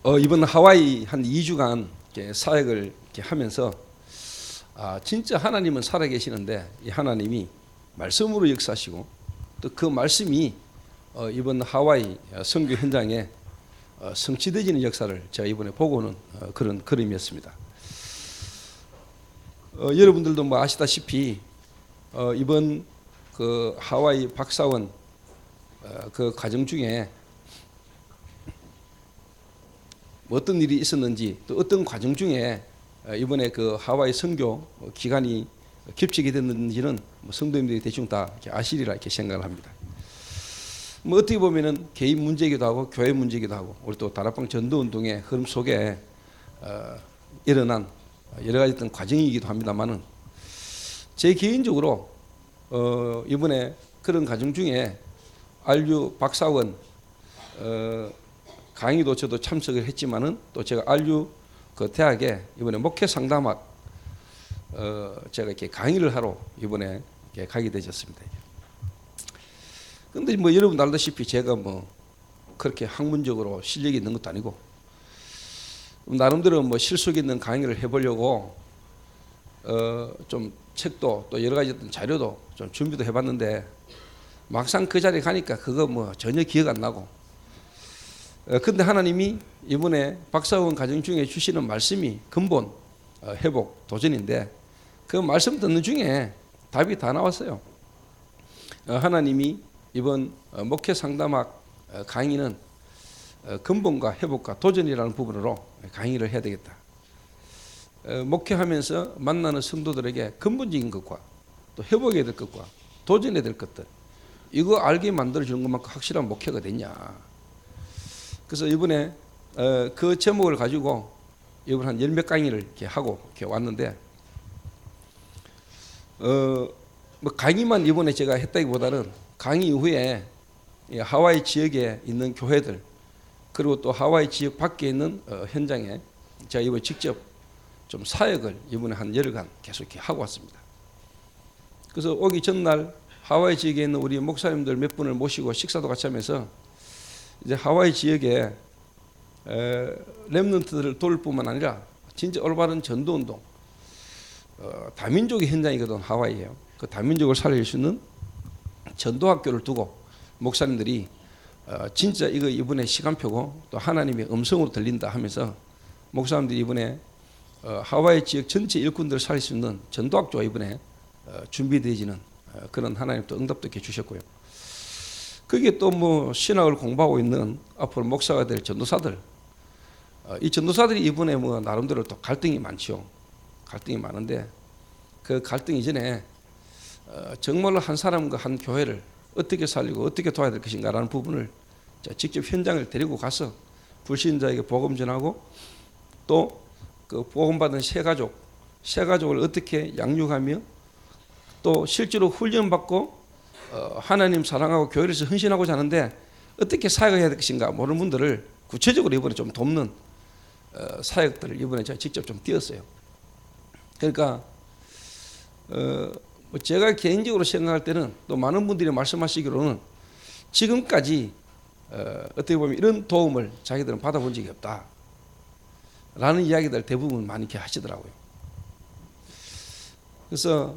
이번 하와이 한 2주간 사역을 이렇게 하면서 진짜 하나님은 살아계시는데 이 하나님이 말씀으로 역사하시고 또 그 말씀이 이번 하와이 선교 현장에 성취되지는 역사를 제가 이번에 보고는 그런 그림이었습니다. 여러분들도 뭐 아시다시피 이번 그 하와이 박사원 그 과정 중에 어떤 일이 있었는지 또 어떤 과정 중에 이번에 그 하와이 선교 기간이 겹치게 됐는지는 성도님들이 대충 다 아시리라 이렇게 생각을 합니다. 뭐 어떻게 보면은 개인 문제이기도 하고 교회 문제이기도 하고 우리 또 다락방 전도운동의 흐름 속에 일어난 여러 가지 어떤 과정이기도 합니다만은 제 개인적으로 이번에 그런 과정 중에 RU 박사원 강의도 저도 참석을 했지만은 또 제가 RU 그 대학에 이번에 목회 상담학 제가 이렇게 강의를 하러 이번에 이렇게 가게 되셨습니다. 근데 뭐 여러분 알다시피 제가 뭐 그렇게 학문적으로 실력이 있는 것도 아니고 나름대로 뭐 실속 있는 강의를 해보려고 좀 책도 또 여러 가지 어떤 자료도 좀 준비도 해봤는데 막상 그 자리에 가니까 그거 뭐 전혀 기억 안 나고 근데 하나님이 이번에 박사원 과정 중에 주시는 말씀이 근본 회복 도전인데 그 말씀 듣는 중에 답이 다 나왔어요. 하나님이 이번 목회 상담학 강의는 근본과 회복과 도전이라는 부분으로 강의를 해야 되겠다. 목회하면서 만나는 성도들에게 근본적인 것과 또 회복해야 될 것과 도전해야 될 것들 이거 알게 만들어주는 것만큼 확실한 목회가 됐냐. 그래서 이번에 그 제목을 가지고 이번 한 10몇 강의를 이렇게 하고 이렇게 왔는데 뭐 강의만 이번에 제가 했다기보다는 강의 이후에 하와이 지역에 있는 교회들 그리고 또 하와이 지역 밖에 있는 현장에 제가 이번에 직접 좀 사역을 이번에 한 열흘간 계속 이렇게 하고 왔습니다. 그래서 오기 전날 하와이 지역에 있는 우리 목사님들 몇 분을 모시고 식사도 같이 하면서 이제 하와이 지역에 렘넌트들을 도울 뿐만 아니라 진짜 올바른 전도운동 다민족의 현장이거든. 하와이예요. 그 다민족을 살릴 수 있는 전도학교를 두고 목사님들이 진짜 이거 이번에 시간표고 또 하나님의 음성으로 들린다 하면서 목사님들이 이번에 하와이 지역 전체 일꾼들을 살릴 수 있는 전도학교가 이번에 준비되어지는 그런 하나님 또 응답도 이렇게 주셨고요. 그게 또 뭐 신학을 공부하고 있는 앞으로 목사가 될 전도사들 이 전도사들이 이번에 뭐 나름대로 또 갈등이 많죠. 갈등이 많은데 그 갈등 이전에 정말로 한 사람과 한 교회를 어떻게 살리고 어떻게 도와야 될 것인가라는 부분을 직접 현장을 데리고 가서 불신자에게 복음 전하고 또 그 복음받은 새 가족을 어떻게 양육하며 또 실제로 훈련받고 하나님 사랑하고 교회에서 헌신하고자 하는데 어떻게 사역을 해야 될 것인가 모르는 분들을 구체적으로 이번에 좀 돕는 사역들을 이번에 제가 직접 좀 띄었어요. 그러니까 제가 개인적으로 생각할 때는 또 많은 분들이 말씀하시기로는 지금까지 어떻게 보면 이런 도움을 자기들은 받아본 적이 없다 라는 이야기들 대부분 많이 이렇게 하시더라고요. 그래서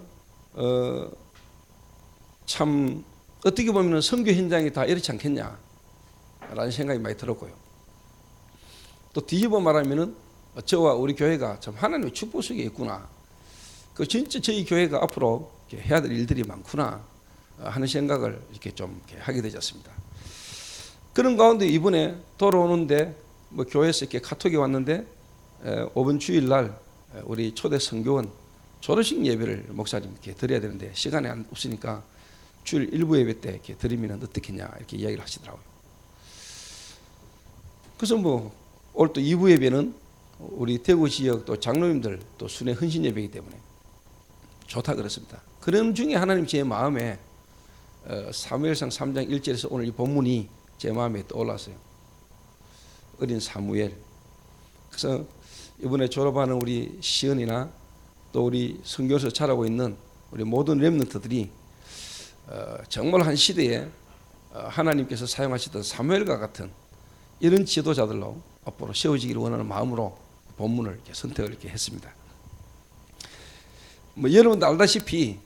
참 어떻게 보면 선교 현장이 다 이렇지 않겠냐 라는 생각이 많이 들었고요. 또 뒤집어 말하면은 저와 우리 교회가 참 하나님의 축복 속에 있구나. 그 진짜 저희 교회가 앞으로 해야 될 일들이 많구나 하는 생각을 이렇게 좀 이렇게 하게 되었습니다. 그런 가운데 이번에 돌아오는데 뭐 교회에서 이렇게 카톡이 왔는데 5번 주일날 우리 초대 선교원 졸업식 예배를 목사님께 드려야 되는데 시간이 없으니까 주일 일부 예배 때 이렇게 드리면 어떻겠냐 이렇게 이야기를 하시더라고요. 그래서 뭐 올 또 2부 예배는 우리 대구 지역 또 장로님들 또 순회 헌신 예배이기 때문에 좋다 그랬습니다. 그런 중에 하나님 제 마음에 사무엘상 3장 1절에서 오늘 이 본문이 제 마음에 떠올랐어요. 어린 사무엘. 그래서 이번에 졸업하는 우리 시은이나 또 우리 선교에서 자라고 있는 우리 모든 렘넌트들이 정말 한 시대에 하나님께서 사용하시던 사무엘과 같은 이런 지도자들로 앞으로 세워지기를 원하는 마음으로 본문을 이렇게 선택을 이렇게 했습니다. 뭐 여러분도 알다시피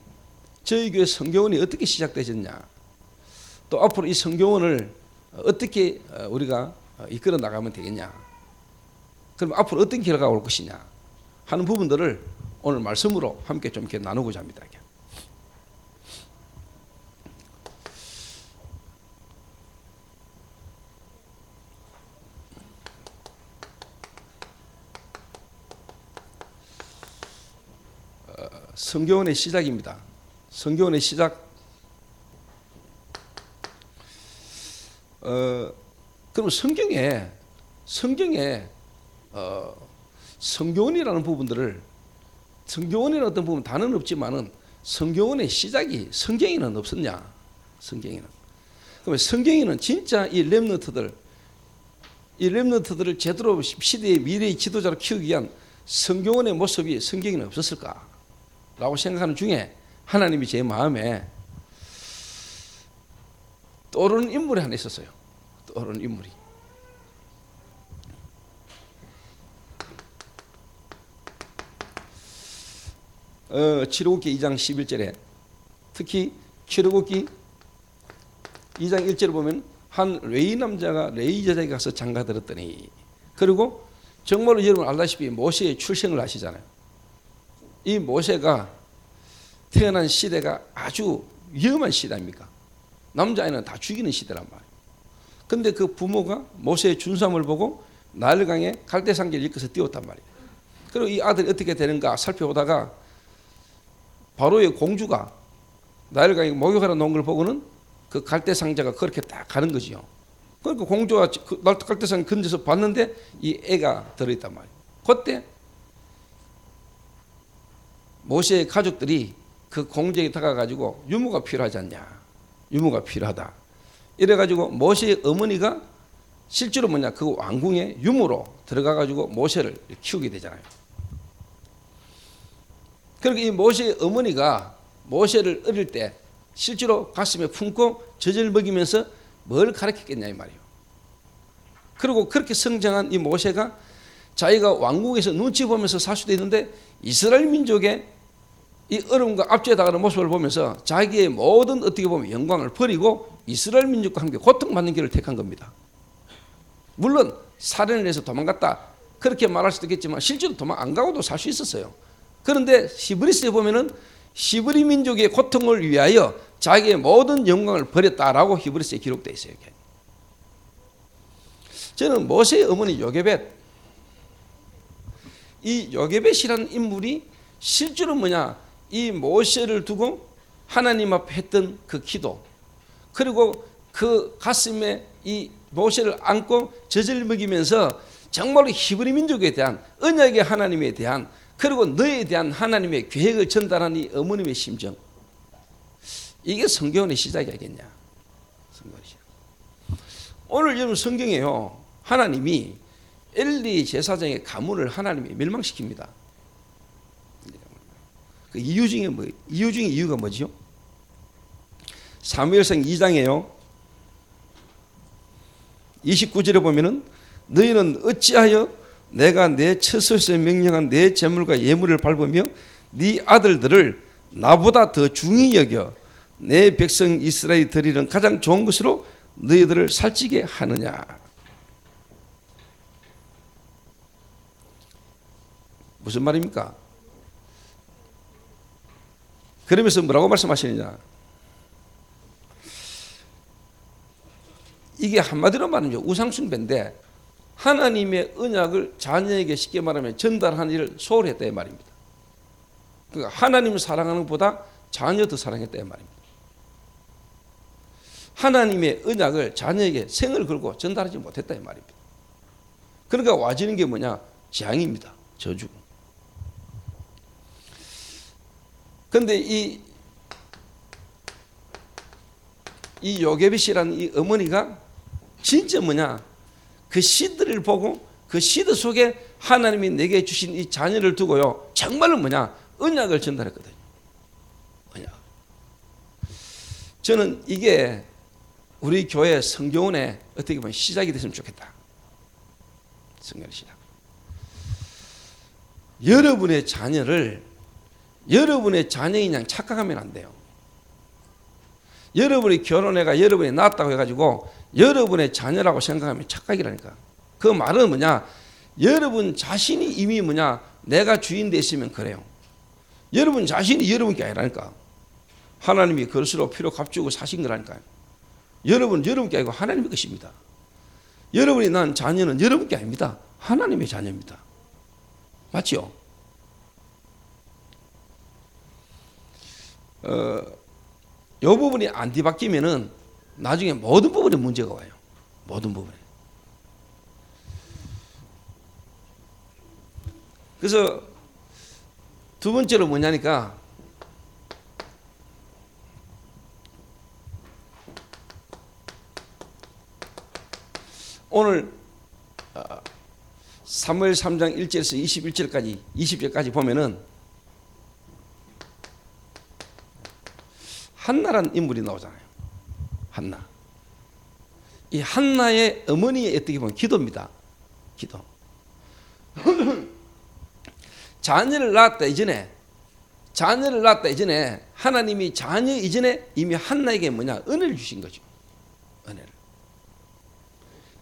저희 교회 성교원이 어떻게 시작되었냐, 또 앞으로 이 성교원을 어떻게 우리가 이끌어 나가면 되겠냐, 그럼 앞으로 어떤 결과가 올 것이냐 하는 부분들을 오늘 말씀으로 함께 좀 이렇게 나누고자 합니다. 성교원의 시작입니다. 성교원의 시작. 그럼 성경에 성교원이라는 부분들을, 성교원이라는 어떤 부분 단어는 없지만은 성교원의 시작이 성경에는 없었냐? 성경에는. 그러면 성경에는 진짜 이 렘넌트들을 제대로 시대의 미래의 지도자로 키우기 위한 성교원의 모습이 성경에는 없었을까라고 생각하는 중에 하나님이 제 마음에 떠오르는 인물이 하나 있었어요. 떠오르는 인물이. 출애굽기 2장 11절에 특히 출애굽기 2장 1절을 보면 한 레위 남자가 레위 제자에게 가서 장가들었더니, 그리고 정말로 여러분 알다시피 모세의 출생을 아시잖아요. 이 모세가 태어난 시대가 아주 위험한 시대 아닙니까? 남자아이는 다 죽이는 시대란 말이에요. 근데 그 부모가 모세의 준삼을 보고 나일강에 갈대상계를 이끌어서 띄웠단 말이에요. 그리고 이 아들이 어떻게 되는가 살펴보다가 바로의 공주가 나일강에 목욕하러 놓은 걸 보고는 그 갈대상자가 그렇게 딱 가는 거지요. 그러니까 공주가 갈대상 건져서 봤는데 이 애가 들어있단 말이에요. 그때 모세의 가족들이 그 공주에게 다가가지고 유모가 필요하지 않냐, 유모가 필요하다 이래가지고 모세의 어머니가 실제로 뭐냐, 그 왕궁에 유모로 들어가가지고 모세를 키우게 되잖아요. 그러니까 이 모세의 어머니가 모세를 어릴 때 실제로 가슴에 품고 젖을 먹이면서 뭘 가르쳤겠냐 이 말이에요. 그리고 그렇게 성장한 이 모세가 자기가 왕궁에서 눈치 보면서 살 수도 있는데 이스라엘 민족의 이 어려움과 압제에 당하는 모습을 보면서 자기의 모든 어떻게 보면 영광을 버리고 이스라엘 민족과 함께 고통받는 길을 택한 겁니다. 물론 살인을 해서 도망갔다 그렇게 말할 수도 있겠지만 실제로 도망 안 가고도 살 수 있었어요. 그런데 히브리서에 보면은 히브리 민족의 고통을 위하여 자기의 모든 영광을 버렸다라고 히브리서에 기록되어 있어요. 저는 모세의 어머니 요게벳, 이 요게벳이라는 인물이 실제로 뭐냐, 이 모세를 두고 하나님 앞에 했던 그 기도, 그리고 그 가슴에 이 모세를 안고 젖을 먹이면서 정말로 히브리 민족에 대한 언약의 하나님에 대한, 그리고 너에 대한 하나님의 계획을 전달한 이 어머님의 심정, 이게 성경의 시작이 아니겠냐. 성경의 시작. 오늘 여러분 성경에요, 하나님이 엘리 제사장의 가문을 하나님이 멸망시킵니다. 그 이유 중에 이유가 뭐지요? 사무엘상 2장에요 29절에 보면은 너희는 어찌하여 내가 내 처소에서 명령한 내 재물과 예물을 밟으며 네 아들들을 나보다 더 중히 여겨 내 백성 이스라엘이 드리는 가장 좋은 것으로 너희들을 살찌게 하느냐. 무슨 말입니까? 그러면서 뭐라고 말씀하시느냐. 이게 한마디로 말하면 우상숭배인데 하나님의 언약을 자녀에게 쉽게 말하면 전달하는 일을 소홀히 했다 이 말입니다. 그러니까 하나님을 사랑하는 것보다 자녀 더 사랑했다 이 말입니다. 하나님의 언약을 자녀에게 생을 걸고 전달하지 못했다 이 말입니다. 그러니까 와지는 게 뭐냐? 재앙입니다. 저주. 그런데 이 요게벳이라는 이 어머니가 진짜 뭐냐? 그 시드를 보고 그 시드 속에 하나님이 내게 주신 이 자녀를 두고요, 정말로 뭐냐? 언약을 전달했거든요. 언약. 저는 이게 우리 교회 성교원의 어떻게 보면 시작이 됐으면 좋겠다. 성경의 시작. 여러분의 자녀를 여러분의 자녀인 양 착각하면 안 돼요. 여러분이 결혼해가 여러분이 낳았다고 해가지고 여러분의 자녀라고 생각하면 착각이라니까. 그 말은 뭐냐? 여러분 자신이 이미 뭐냐? 내가 주인 됐으면 그래요. 여러분 자신이 여러분 게 아니라니까. 하나님이 그릇으로 피로 값주고 사신 거라니까요. 여러분 여러분 게 아니고 하나님의 것입니다. 여러분이 낳은 자녀는 여러분 게 아닙니다. 하나님의 자녀입니다. 맞죠? 이 부분이 안 뒤바뀌면은 나중에 모든 부분에 문제가 와요. 모든 부분에. 그래서 두 번째로 뭐냐니까 오늘 사무엘 3장 1절에서 21절까지 20절까지 보면은 한나라는 인물이 나오잖아요. 한나. 이 한나의 어머니의 어떻게 보면 기도입니다. 기도. 자녀를 낳았다 이전에 하나님이 자녀 이전에 이미 한나에게 뭐냐? 은혜를 주신 거죠. 은혜를.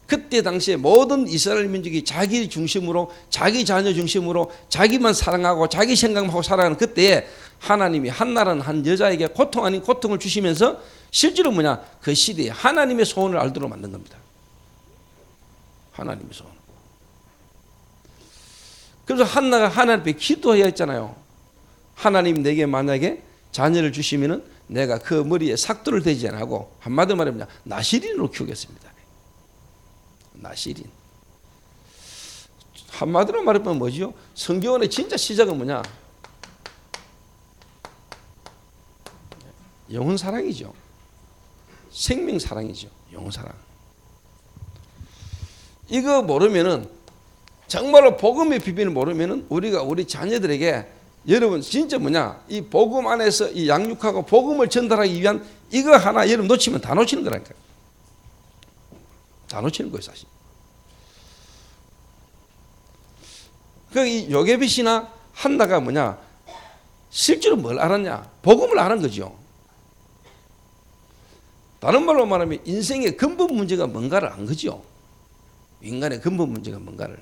그때 당시에 모든 이스라엘 민족이 자기 중심으로 자기 자녀 중심으로 자기만 사랑하고 자기 생각하고 살아가는 그때에 하나님이 한나라는 한 여자에게 고통 아닌 고통을 주시면서 실제로 뭐냐? 그 시대에 하나님의 소원을 알도록 만든 겁니다. 하나님의 소원. 그래서 한나가 하나님 앞에 기도해야 했잖아요. 하나님 내게 만약에 자녀를 주시면은 내가 그 머리에 삭도를 대지 안 하고 한마디로 말하면 나시린으로 키우겠습니다. 나시린. 한마디로 말하면 뭐죠? 성경의 진짜 시작은 뭐냐? 영혼 사랑이죠. 생명 사랑이죠. 영혼 사랑. 이거 모르면은 정말로 복음의 비밀을 모르면은 우리가 우리 자녀들에게 여러분 진짜 뭐냐? 이 복음 안에서 이 양육하고 복음을 전달하기 위한 이거 하나 여러분 놓치면 다 놓치는 거라니까요. 다 놓치는 거예요, 사실. 이 요게벳이나 한나가 뭐냐? 실제로 뭘 알았냐? 복음을 아는 거죠. 다른 말로 말하면 인생의 근본 문제가 뭔가를 안 거죠. 인간의 근본 문제가 뭔가를.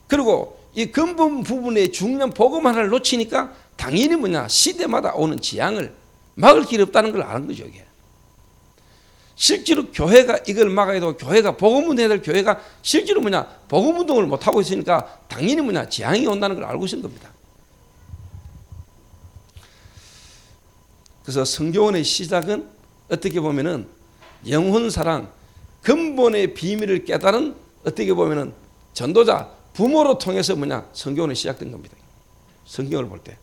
그리고 이 근본 부분의 중요한 복음 하나를 놓치니까 당연히 뭐냐? 시대마다 오는 재앙을 막을 길이 없다는 걸 아는 거죠, 이게. 실제로 교회가 이걸 막아야 되고 교회가 복음운동해야 될 교회가 실제로 뭐냐 복음운동을 못하고 있으니까 당연히 뭐냐 재앙이 온다는 걸 알고 있는 겁니다. 그래서 성교원의 시작은 어떻게 보면은 영혼사랑 근본의 비밀을 깨달은 어떻게 보면은 전도자 부모로 통해서 뭐냐 성교원이 시작된 겁니다. 성경을 볼 때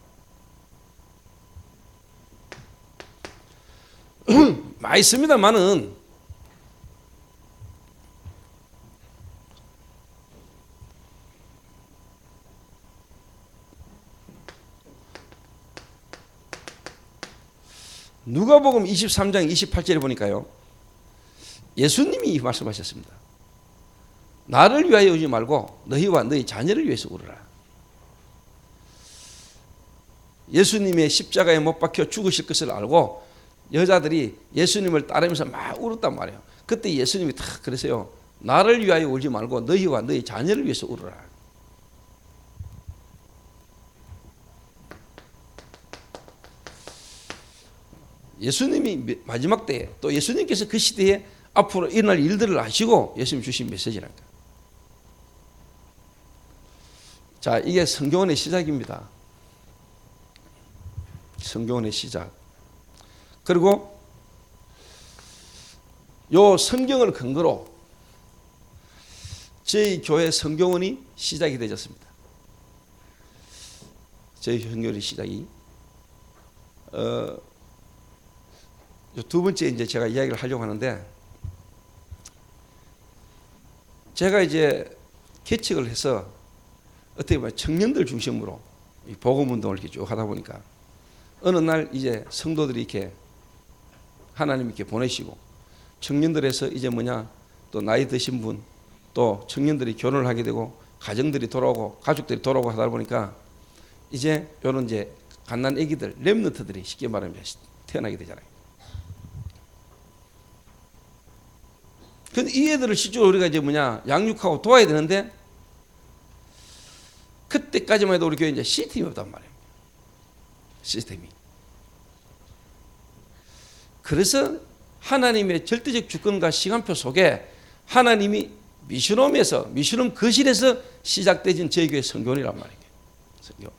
많이 있습니다만은 누가복음 23장 28절에 보니까요 예수님이 말씀하셨습니다. 나를 위하여 울지 말고 너희와 너희 자녀를 위해서 울어라. 예수님의 십자가에 못 박혀 죽으실 것을 알고 여자들이 예수님을 따르면서 막 울었단 말이에요. 그때 예수님이 딱 그러세요. 나를 위하여 울지 말고 너희와 너희 자녀를 위해서 울어라. 예수님이 마지막 때에 또 예수님께서 그 시대에 앞으로 일어날 일들을 아시고 예수님 주신 메시지랍니다. 자, 이게 성경원의 시작입니다. 성경원의 시작. 그리고 요 성경을 근거로 저희 교회 성경원이 시작이 되었습니다. 저희 성경원의 시작이 두 번째 이제 제가 이야기를 하려고 하는데 제가 이제 개척을 해서 어떻게 보면 청년들 중심으로 복음 운동을 이렇게 쭉 하다 보니까 어느 날 이제 성도들이 이렇게 하나님 이렇게 보내시고 청년들에서 이제 뭐냐 또 나이 드신 분 또 청년들이 결혼을 하게 되고 가정들이 돌아오고 가족들이 돌아오고 하다 보니까 이제 이런 이제 갓난 아기들 렘넌트들이 쉽게 말하면 태어나게 되잖아요. 근데 이 애들을 실제로 우리가 이제 양육하고 도와야 되는데 그때까지만 해도 우리 교회 이제 시스템이 없단 말이에요. 시스템이. 그래서 하나님의 절대적 주권과 시간표 속에 하나님이 미션홈 거실에서 시작되진 저희 교회 성교원이란 말이에요. 성교원.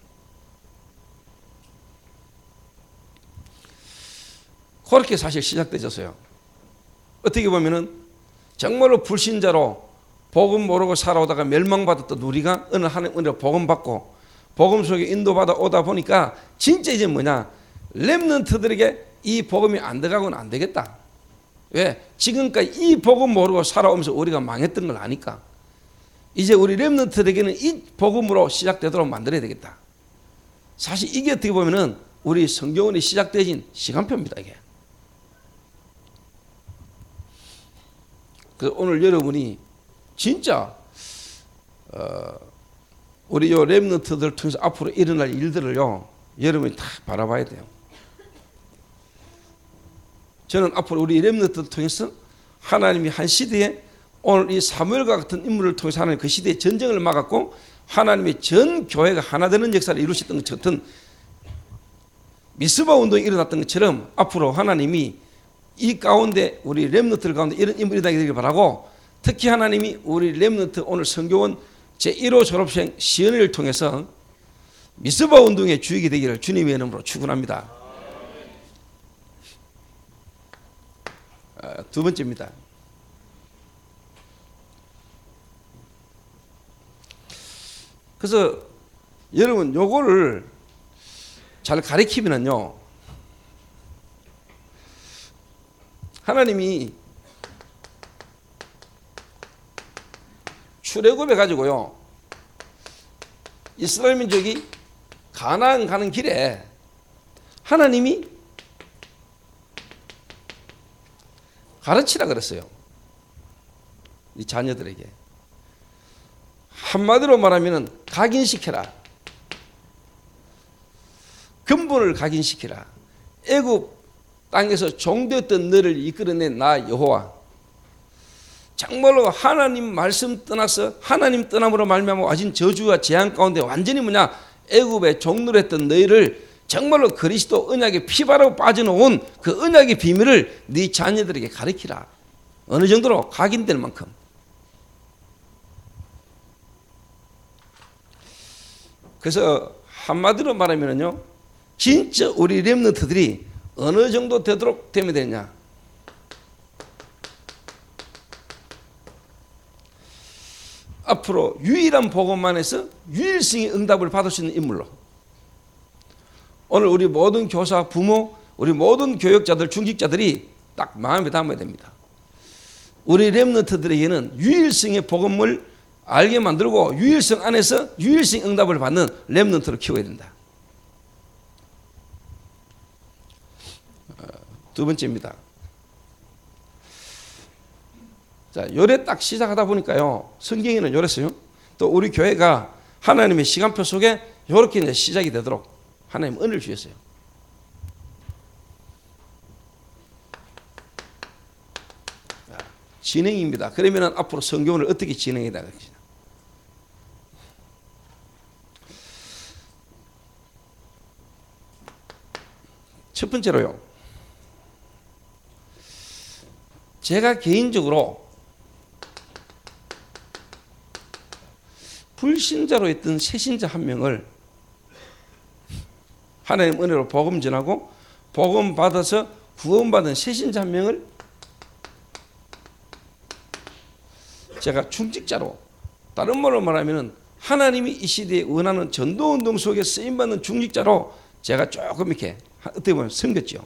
그렇게 사실 시작되졌어요. 어떻게 보면은 정말로 불신자로 복음 모르고 살아오다가 멸망받았던 우리가 어느 하나님 은혜로 복음 받고 복음 속에 인도받아 오다 보니까 진짜 이제 렘넌트들에게 이 복음이 안 들어가고는 안 되겠다. 왜? 지금까지 이 복음 모르고 살아오면서 우리가 망했던 걸 아니까 이제 우리 렘넌트들에게는 이 복음으로 시작되도록 만들어야 되겠다. 사실 이게 어떻게 보면은 우리 성경원이 시작되진 시간표입니다. 이게. 그래서 오늘 여러분이 진짜 우리 요 렘넌트들 통해서 앞으로 일어날 일들을요 여러분이 다 바라봐야 돼요. 저는 앞으로 우리 렘넌트들 통해서 하나님이 한 시대에 오늘 이 사무엘과 같은 인물을 통해서 하나님 그 시대의 전쟁을 막았고 하나님의 전 교회가 하나 되는 역사를 이루셨던 것 같은 미스바 운동이 일어났던 것처럼 앞으로 하나님이 이 가운데 우리 렘넌트들 가운데 이런 인물이 되기를 바라고 특히 하나님이 우리 렘넌트 오늘 성교원 제1호 졸업생 시연회를 통해서 미스바 운동의 주역이 되기를 주님의 이름으로 축원합니다. 두 번째입니다. 그래서 여러분 요거를 잘 가리키면은요 하나님이 출애굽해 가지고요 이스라엘 민족이 가나안 가는 길에 하나님이 가르치라 그랬어요. 이 자녀들에게 한마디로 말하면 각인시켜라. 근본을 각인시키라. 애굽 땅에서 종되었던 너를 이끌어낸 나 여호와. 정말로 하나님 말씀 떠나서 하나님 떠남으로 말미암아 와진 저주와 재앙 가운데 완전히 애굽의 종노를 했던 너희를 정말로 그리스도 언약의 피바라고 빠져놓은 그 언약의 비밀을 네 자녀들에게 가르치라. 어느 정도로 각인될 만큼. 그래서 한마디로 말하면요 진짜 우리 렘넌트들이 어느 정도 되도록 되면 되냐. 앞으로 유일한 복음만에서 유일성의 응답을 받을 수 있는 인물로 오늘 우리 모든 교사, 부모, 우리 모든 교역자들, 중직자들이 딱 마음에 담아야 됩니다. 우리 렘넌트들에게는 유일성의 복음을 알게 만들고 유일성 안에서 유일성 응답을 받는 렘넌트로 키워야 된다. 두 번째입니다. 자, 요래 딱 시작하다 보니까요. 성경에는 요랬어요. 또 우리 교회가 하나님의 시간표 속에 요렇게 이제 시작이 되도록 하나님 은혜를 주셨어요. 진행입니다. 그러면 앞으로 성경을 어떻게 진행해야 되겠냐. 첫 번째로요. 제가 개인적으로 불신자로 있던 새신자 한 명을 하나님 은혜로 복음 전하고 복음 받아서 구원받은 새신자 한 명을 제가 중직자로, 다른 말로 말하면 하나님이 이 시대에 원하는 전도운동 속에 쓰임받는 중직자로 제가 조금 이렇게 어떻게 보면 섬겼죠.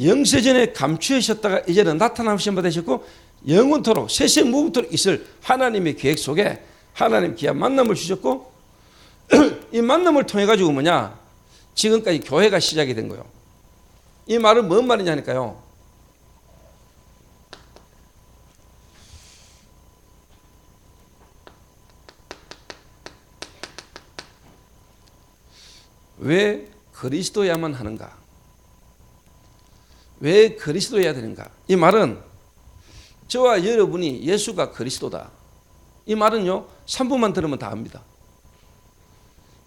영세전에 감추셨다가 이제는 나타나신 바 되셨고 영원토록 세세무궁토록 있을 하나님의 계획 속에 하나님 귀한 만남을 주셨고 이 만남을 통해 가지고 지금까지 교회가 시작이 된 거예요. 이 말은 뭔 말이냐니까요. 왜 그리스도야만 하는가? 왜 그리스도여야 되는가? 이 말은 저와 여러분이 예수가 그리스도다. 이 말은요, 3분만 들으면 다 압니다.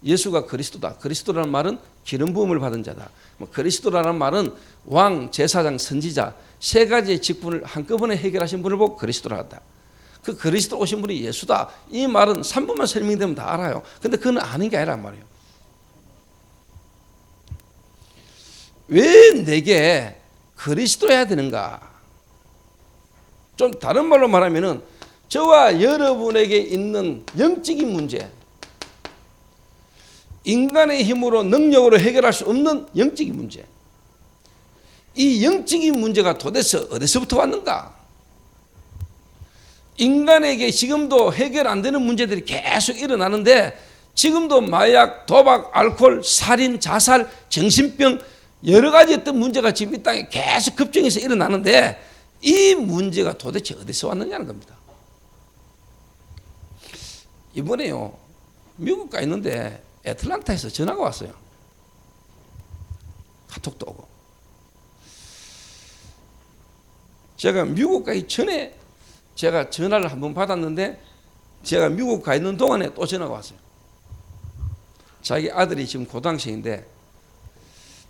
예수가 그리스도다. 그리스도라는 말은 기름 부음을 받은 자다. 그리스도라는 말은 왕, 제사장, 선지자 세 가지의 직분을 한꺼번에 해결하신 분을 보고 그리스도라 한다. 그 그리스도 오신 분이 예수다. 이 말은 3분만 설명되면 다 알아요. 근데 그건 아는 게 아니란 말이에요. 왜 내게 그리스도여야 되는가? 좀 다른 말로 말하면은 저와 여러분에게 있는 영적인 문제, 인간의 힘으로 능력으로 해결할 수 없는 영적인 문제, 이 영적인 문제가 도대체 어디서부터 왔는가? 인간에게 지금도 해결 안 되는 문제들이 계속 일어나는데 지금도 마약, 도박, 알코올, 살인, 자살, 정신병 여러 가지 어떤 문제가 지금 이 땅에 계속 급증해서 일어나는데 이 문제가 도대체 어디서 왔느냐는 겁니다. 이번에요, 미국 가 있는데 애틀란타에서 전화가 왔어요. 카톡도 오고. 제가 미국 가기 전에 제가 전화를 한번 받았는데 제가 미국 가 있는 동안에 또 전화가 왔어요. 자기 아들이 지금 고등학생인데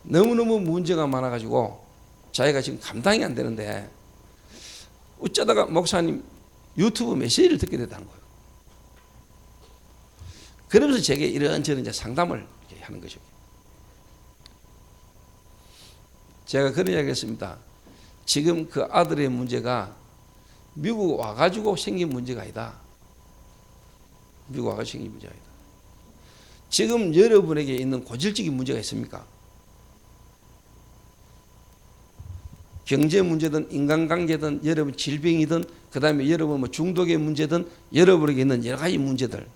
너무너무 문제가 많아가지고 자기가 지금 감당이 안 되는데 어쩌다가 목사님 유튜브 메시지를 듣게 됐다는 거예요. 그러면서 제게 이런저런 이제 상담을 하는 거죠. 제가 그런 이야기를 했습니다. 지금 그 아들의 문제가 미국 와가지고 생긴 문제가 아니다. 미국 와가지고 생긴 문제가 아니다. 지금 여러분에게 있는 고질적인 문제가 있습니까? 경제 문제든 인간관계든 여러분 질병이든 그 다음에 여러분 뭐 중독의 문제든 여러분에게 있는 여러 가지 문제들,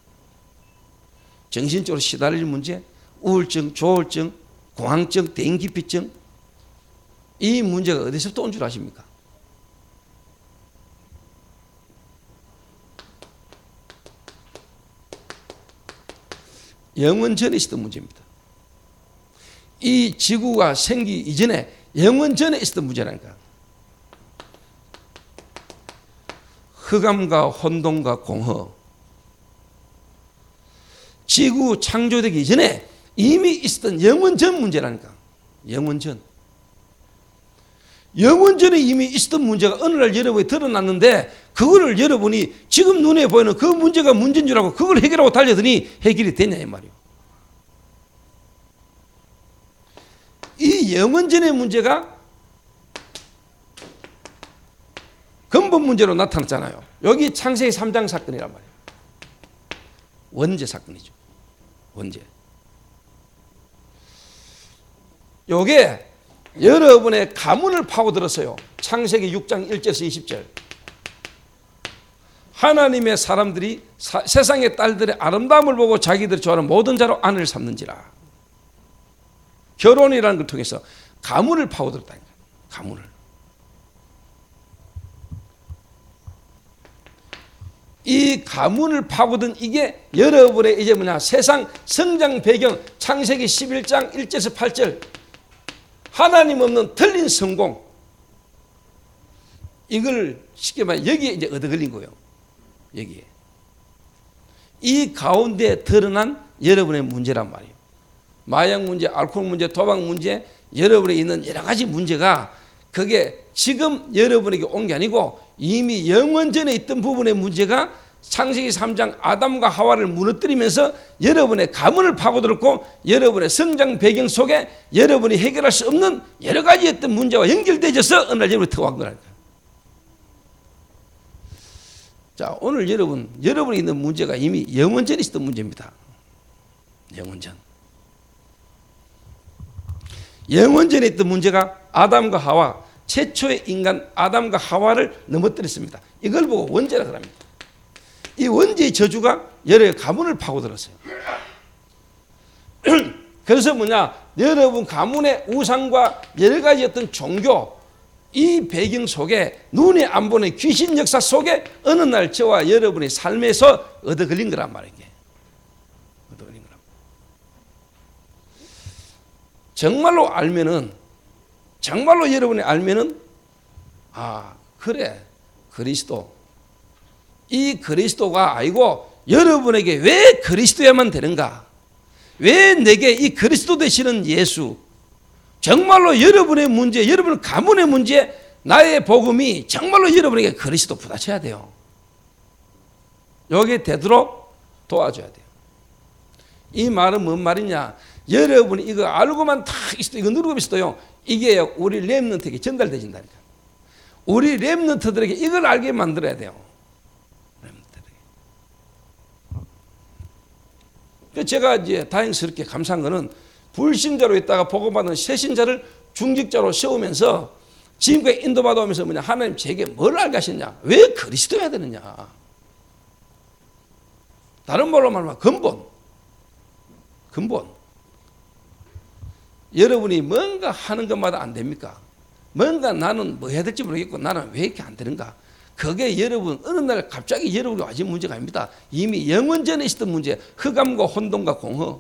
정신적으로 시달릴 문제, 우울증, 조울증, 공황증, 대인기피증, 이 문제가 어디서부터 온 줄 아십니까? 영원 전에 있었던 문제입니다. 이 지구가 생기기 이전에 영원 전에 있었던 문제라니까. 흑암과 혼돈과 공허. 지구 창조되기 이전에 이미 있었던 영원 전 문제라니까. 영원 전. 영원 전에 이미 있었던 문제가 어느 날 여러분이 드러났는데 그거를 여러분이 지금 눈에 보이는 그 문제가 문제인 줄 알고 그걸 해결하고 달려더니 해결이 됐냐 이 말이에요. 이 영원 전의 문제가 근본 문제로 나타났잖아요. 여기 창세기 3장 사건이란 말이에요. 원죄 사건이죠. 원죄. 요게 여러분의 가문을 파고들었어요. 창세기 6장 1절에서 20절. 하나님의 사람들이 세상의 딸들의 아름다움을 보고 자기들이 좋아하는 모든 자로 아내를 삼는지라. 결혼이라는 걸 통해서 가문을 파고들었다니까. 가문을. 이 가문을 파고든 이게 여러분의 이제 뭐냐 세상 성장 배경 창세기 11장 1절에서 8절 하나님 없는 틀린 성공, 이걸 쉽게 말해 여기에 이제 얻어 걸린 거예요. 여기에. 이 가운데 드러난 여러분의 문제란 말이에요. 마약 문제, 알코올 문제, 도박 문제, 여러분에 있는 여러 가지 문제가 그게 지금 여러분에게 온 게 아니고 이미 영원 전에 있던 부분의 문제가 창세기 3장 아담과 하와를 무너뜨리면서 여러분의 가문을 파고들었고 여러분의 성장 배경 속에 여러분이 해결할 수 없는 여러 가지 어떤 문제와 연결되어져서 어느 날 여러분이 터간 거라니까. 자, 오늘 여러분이 있는 문제가 이미 영원 전에 있었던 문제입니다. 영원 전. 영원 전에 있던 문제가 아담과 하와, 최초의 인간 아담과 하와를 넘어뜨렸습니다. 이걸 보고 원죄라 그럽니다. 이 원죄의 저주가 여러 가문을 파고들었어요. 그래서 뭐냐, 여러분 가문의 우상과 여러 가지 어떤 종교 이 배경 속에 눈에 안 보는 귀신 역사 속에 어느 날 저와 여러분의 삶에서 얻어 걸린 거란 말이에요. 얻어 걸린 거란 말이에요. 정말로 알면은 정말로 여러분이 알면은 아 그래 그리스도 이 그리스도가 아니고 여러분에게 왜 그리스도야만 되는가? 왜 내게 이 그리스도 되시는 예수 정말로 여러분의 문제, 여러분 가문의 문제, 나의 복음이 정말로 여러분에게 그리스도 부딪혀야 돼요. 여기에 되도록 도와줘야 돼요. 이 말은 뭔 말이냐? 여러분이 이거 알고만 다 있어도 이거 누르고 있어도요. 이게 우리 렘넌트에게 전달되진다니까. 우리 렘넌트들에게 이걸 알게 만들어야 돼요. 렘넌트들에게. 제가 이제 다행스럽게 감사한 거는 불신자로 있다가 복음받은 새신자를 중직자로 세우면서 지금까지 인도받아 오면서 뭐냐 하나님 제게 뭘 알게 하셨냐 왜 그리스도여야 되느냐 다른 말로 말하면 근본 여러분이 뭔가 하는 것마다 안 됩니까? 뭔가 나는 뭐 해야 될지 모르겠고 나는 왜 이렇게 안 되는가 그게 여러분 어느 날 갑자기 여러분이 와진 문제가 아닙니다. 이미 영원전에 있었던 문제 흑암과 혼돈과 공허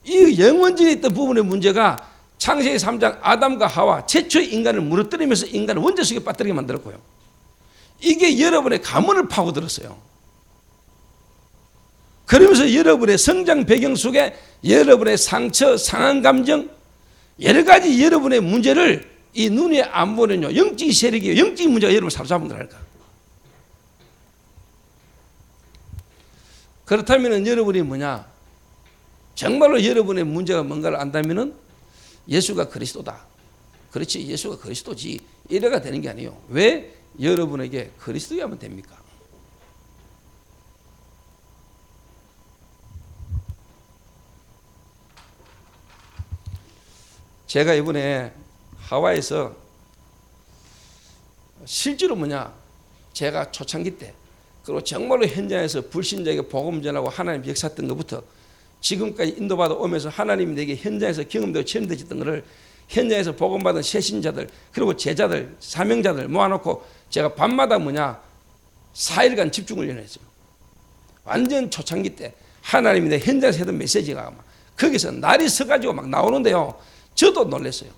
이 영원전에 있던 부분의 문제가 창세기 3장 아담과 하와 최초의 인간을 무너뜨리면서 인간을 원죄 속에 빠뜨리게 만들었고요. 이게 여러분의 가문을 파고들었어요. 그러면서 여러분의 성장 배경 속에 여러분의 상처, 상한 감정 여러 가지 여러분의 문제를 이 눈에 안 보는 영적 세력이 영적 문제가 여러분을 사로잡은 거랄까. 그렇다면 여러분이 뭐냐 정말로 여러분의 문제가 뭔가를 안다면은 예수가 그리스도다. 그렇지 예수가 그리스도지 이래가 되는 게 아니에요. 왜 여러분에게 그리스도야만 됩니까? 제가 이번에 하와이에서 실제로 뭐냐 제가 초창기 때 그리고 정말로 현장에서 불신자에게 복음 전하고 하나님 역사했던 것부터 지금까지 인도받아 오면서 하나님이 내게 현장에서 경험되고 체험되었던 것을 현장에서 복음받은 새신자들 그리고 제자들 사명자들 모아놓고 제가 밤마다 뭐냐 4일간 집중을 연했어요. 완전 초창기 때 하나님이 내 현장에서 했던 메시지가 막 거기서 날이 서가지고 막 나오는데요. 저도 놀랐어요.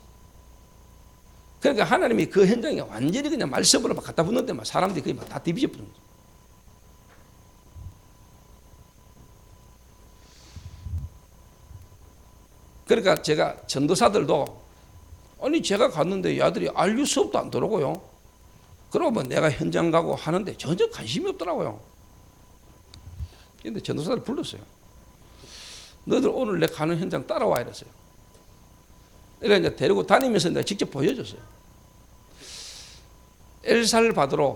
그러니까 하나님이 그 현장에 완전히 그냥 말씀으로 막 갖다 붙는데 막 사람들이 거의 막 다 뒤집어 붙는 거죠. 그러니까 제가 전도사들도 아니 제가 갔는데 이 아들이 알류 수업도 안 들어오고요. 그러면 내가 현장 가고 하는데 전혀 관심이 없더라고요. 그런데 전도사를 불렀어요. 너들 오늘 내 가는 현장 따라와 이랬어요. 그래서 이제 데리고 다니면서 내가 직접 보여줬어요. 엘살바도르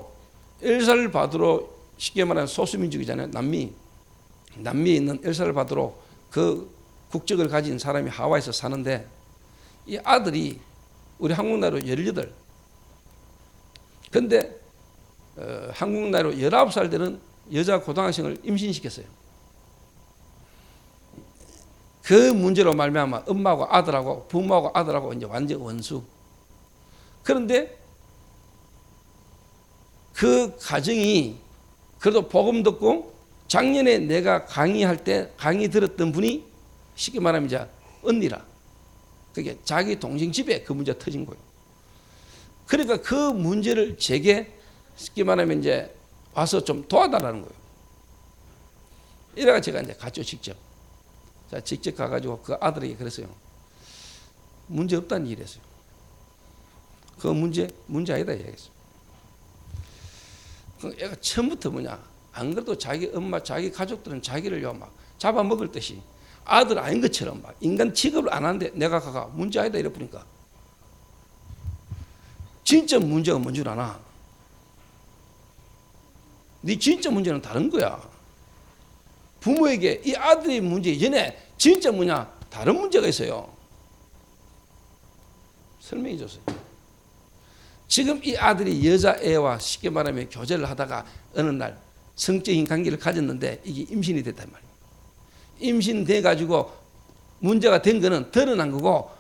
쉽게 말하면 소수민족이잖아요. 남미에 있는 엘살바도르 그 국적을 가진 사람이 하와이에서 사는데 이 아들이 우리 한국 나이로 18 근데 한국 나이로 19살 되는 여자 고등학생을 임신시켰어요. 그 문제로 말미암아 엄마하고 아들하고 부모하고 아들하고 이제 완전 원수. 그런데 그 가정이 그래도 복음 듣고 작년에 내가 강의할 때 강의 들었던 분이 쉽게 말하면 이제 언니라. 그게 자기 동생 집에 그 문제가 터진 거예요. 그러니까 그 문제를 제게 쉽게 말하면 이제 와서 좀 도와달라는 거예요. 이래가 제가 이제 갔죠, 직접. 자, 직접 가가지고 그 아들에게 그랬어요. 문제 없다는 얘기를 했어요. 그 문제 아니다 얘기했어요. 그 애가 처음부터 뭐냐, 안 그래도 자기 엄마, 자기 가족들은 자기를요, 막 잡아먹을 듯이 아들 아닌 것처럼 막 인간 취급을 안 하는데 내가 가가 문제 아니다 이래 보니까 진짜 문제가 뭔 줄 아나? 네 진짜 문제는 다른 거야. 부모에게 이 아들의 문제 이전에 진짜 뭐냐 다른 문제가 있어요. 설명해 줬어요. 지금 이 아들이 여자애와 쉽게 말하면 교제를 하다가 어느 날 성적인 관계를 가졌는데 이게 임신이 됐단 말이에요. 임신돼 가지고 문제가 된 거는 드러난 거고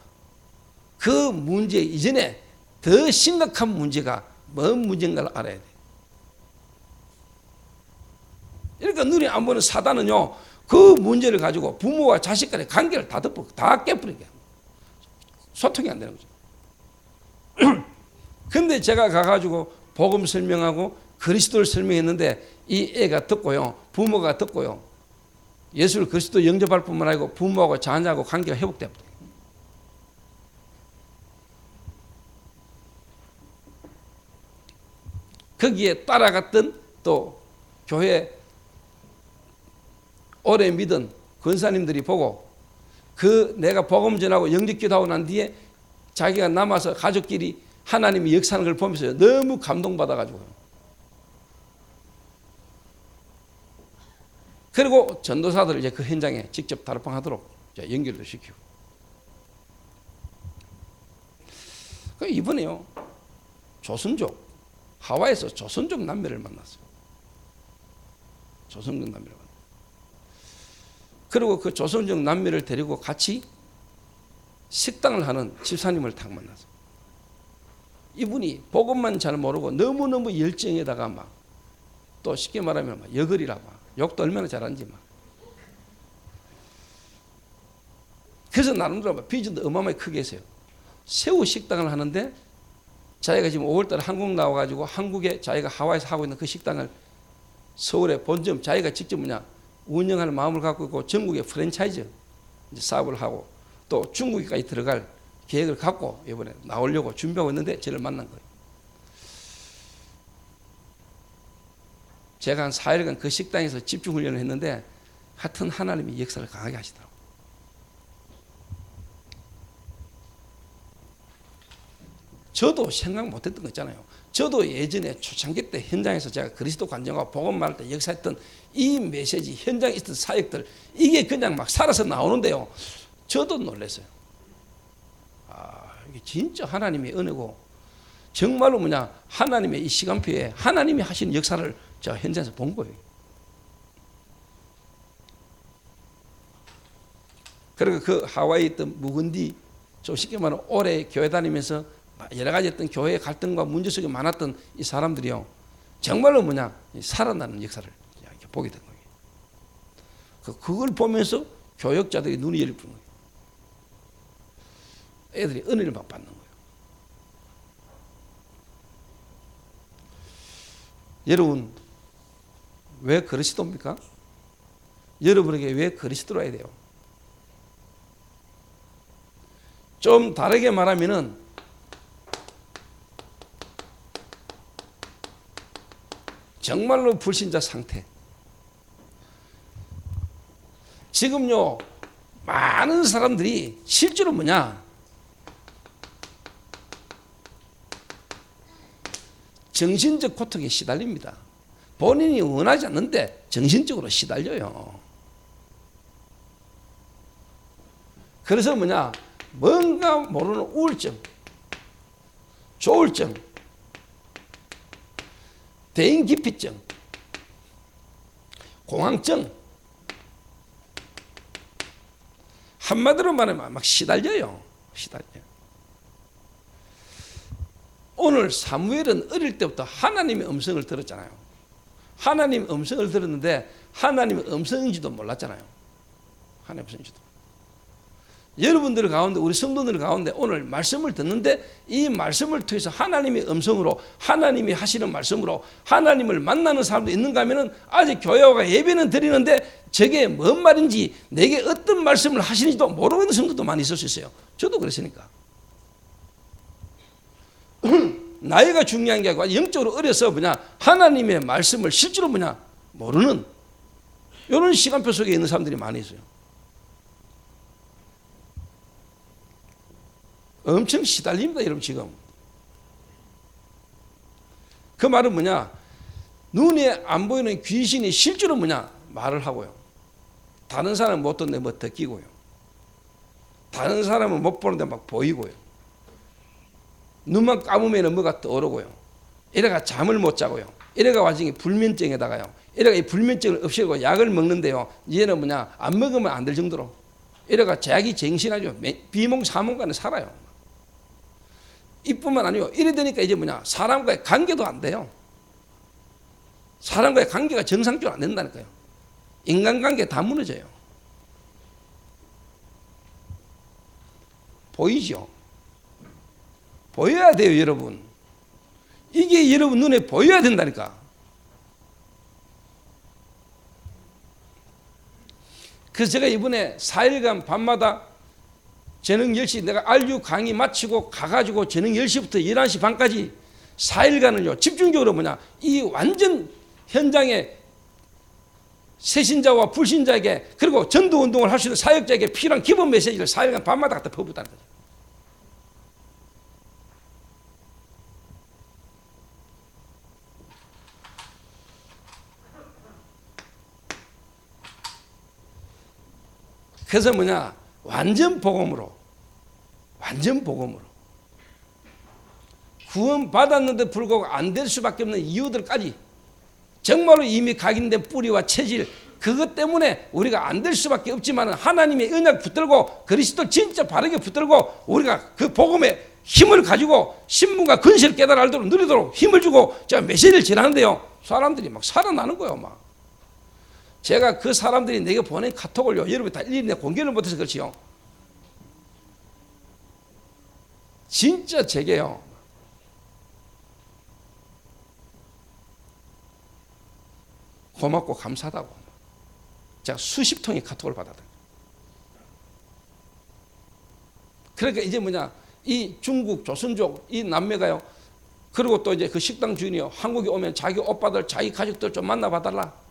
그 문제 이전에 더 심각한 문제가 뭔 문제인가를 알아야 돼. 그러니까 눈에 안 보는 사단은요, 그 문제를 가지고 부모와 자식 간의 관계를 다 깨버리게 합니다. 소통이 안 되는 거죠. 근데 제가 가가지고 복음 설명하고 그리스도를 설명했는데 이 애가 듣고요, 부모가 듣고요, 예수를 그리스도 영접할 뿐만 아니고 부모하고 자녀하고 관계가 회복됩니다. 거기에 따라갔던 또 교회 오래 믿은 권사님들이 보고 그 내가 복음 전하고 영접기도하고 난 뒤에 자기가 남아서 가족끼리 하나님이 역사하는 걸 보면서 너무 감동받아가지고 그리고 전도사들을 이제 그 현장에 직접 다락방하도록 연결도 시키고 이번에요 조선족 하와이에서 조선족 남매를 만났어요. 조선족 남매를 만났어요. 그리고 그 조선족 남매를 데리고 같이 식당을 하는 집사님을 딱 만났어요. 이분이 복음만 잘 모르고 너무너무 열정에다가 막 또 쉽게 말하면 막 여걸이라 막 욕도 얼마나 잘하는지 막. 그래서 나름대로 막 비전도 어마어마하게 크게 했어요. 새우 식당을 하는데 자기가 지금 5월달에 한국 나와가지고 한국에 자기가 하와이에서 하고 있는 그 식당을 서울에 본점 자기가 직접 운영하는 마음을 갖고 있고 전국에 프랜차이즈 이제 사업을 하고 또 중국에까지 들어갈 계획을 갖고 이번에 나오려고 준비하고 있는데 저를 만난 거예요. 제가 한 4일간 그 식당에서 집중훈련을 했는데 하여튼 하나님이 역사를 강하게 하시더라고요. 저도 생각 못했던 거 있잖아요. 저도 예전에 초창기 때 현장에서 제가 그리스도 관정하고 복음 말할 때 역사했던 이 메시지, 현장에 있던 사역들 이게 그냥 막 살아서 나오는데요. 저도 놀랐어요. 아, 이게 진짜 하나님의 은혜고 정말로 하나님의 이 시간표에 하나님이 하시는 역사를 제가 현장에서 본 거예요. 그리고 그 하와이에 있던 묵은디 좀 쉽게 말하면 오래 교회 다니면서 여러 가지 어떤 교회의 갈등과 문제 속에 많았던 이 사람들이요. 정말로 살아나는 역사를 이렇게 보게 된 거예요. 그걸 보면서 교역자들이 눈이 열리는 거예요. 애들이 은혜를 막 받는 거예요. 여러분, 왜 그리스도입니까? 여러분에게 왜 그리스도라야 돼요? 좀 다르게 말하면은 정말로 불신자 상태. 지금요 많은 사람들이 실제로 정신적 고통에 시달립니다. 본인이 원하지 않는데 정신적으로 시달려요. 그래서 뭔가 모르는 우울증, 조울증, 대인기피증, 공황증, 한마디로 말하면 막 시달려요. 오늘 사무엘은 어릴 때부터 하나님의 음성을 들었잖아요. 하나님의 음성을 들었는데 하나님의 음성인지도 몰랐잖아요. 하나님의 음성인지도. 여러분들 가운데 우리 성도들 가운데 오늘 말씀을 듣는데 이 말씀을 통해서 하나님의 음성으로 하나님이 하시는 말씀으로 하나님을 만나는 사람도 있는가 하면은 아직 교회와 예배는 드리는데 저게 뭔 말인지 내게 어떤 말씀을 하시는지도 모르는 성도도 많이 있을 수 있어요. 저도 그랬으니까. 나이가 중요한 게 아니고 영적으로 어려서 하나님의 말씀을 실제로 모르는 이런 시간표 속에 있는 사람들이 많이 있어요. 엄청 시달립니다, 여러분. 지금 그 말은 눈에 안 보이는 귀신이 실제로 말을 하고요. 다른 사람은 못 듣는데 듣기고요. 다른 사람은 못 보는데 막 보이고요. 눈만 감으면 뭐가 떠오르고요. 이래가 잠을 못 자고요. 이래가 와중에 불면증에다가요. 이래가 이 불면증을 없애고 약을 먹는데요. 얘는 안 먹으면 안 될 정도로 이래가 자기 정신아주 비몽사몽간에 살아요. 이뿐만 아니고 이래 되니까 이제 뭐냐, 사람과의 관계도 안 돼요. 사람과의 관계가 정상적으로 안 된다니까요. 인간관계 다 무너져요. 보이죠? 보여야 돼요, 여러분. 이게 여러분 눈에 보여야 된다니까. 그래서 제가 이번에 4일간 밤마다 저녁 10시 내가 RU 강의 마치고 가가지고 저녁 10시부터 11시 반까지 4일간을요 집중적으로 뭐냐, 이 완전 현장에 새신자와 불신자에게 그리고 전도운동을 할 수 있는 사역자에게 필요한 기본 메시지를 4일간 밤마다 갖다 퍼붓다는 거죠. 그래서 뭐냐, 완전 복음으로 구원 받았는데 불구하고 안 될 수밖에 없는 이유들까지 정말로 이미 각인된 뿌리와 체질, 그것 때문에 우리가 안 될 수밖에 없지만 하나님의 언약 붙들고 그리스도 진짜 바르게 붙들고 우리가 그 복음의 힘을 가지고 신분과 근세를 깨달아 알도록 누리도록 힘을 주고 제가 메시지를 전하는데요, 사람들이 막 살아나는 거예요. 막 제가 그 사람들이 내게 보낸 카톡을요, 여러분이 다 일일이 공개를 못해서 그렇지요, 진짜 제게요 고맙고 감사하다고 제가 수십 통의 카톡을 받았다. 그러니까 이제 뭐냐, 이 중국 조선족 이 남매가요, 그리고 또 이제 그 식당 주인이요, 한국에 오면 자기 오빠들 자기 가족들 좀 만나봐달라.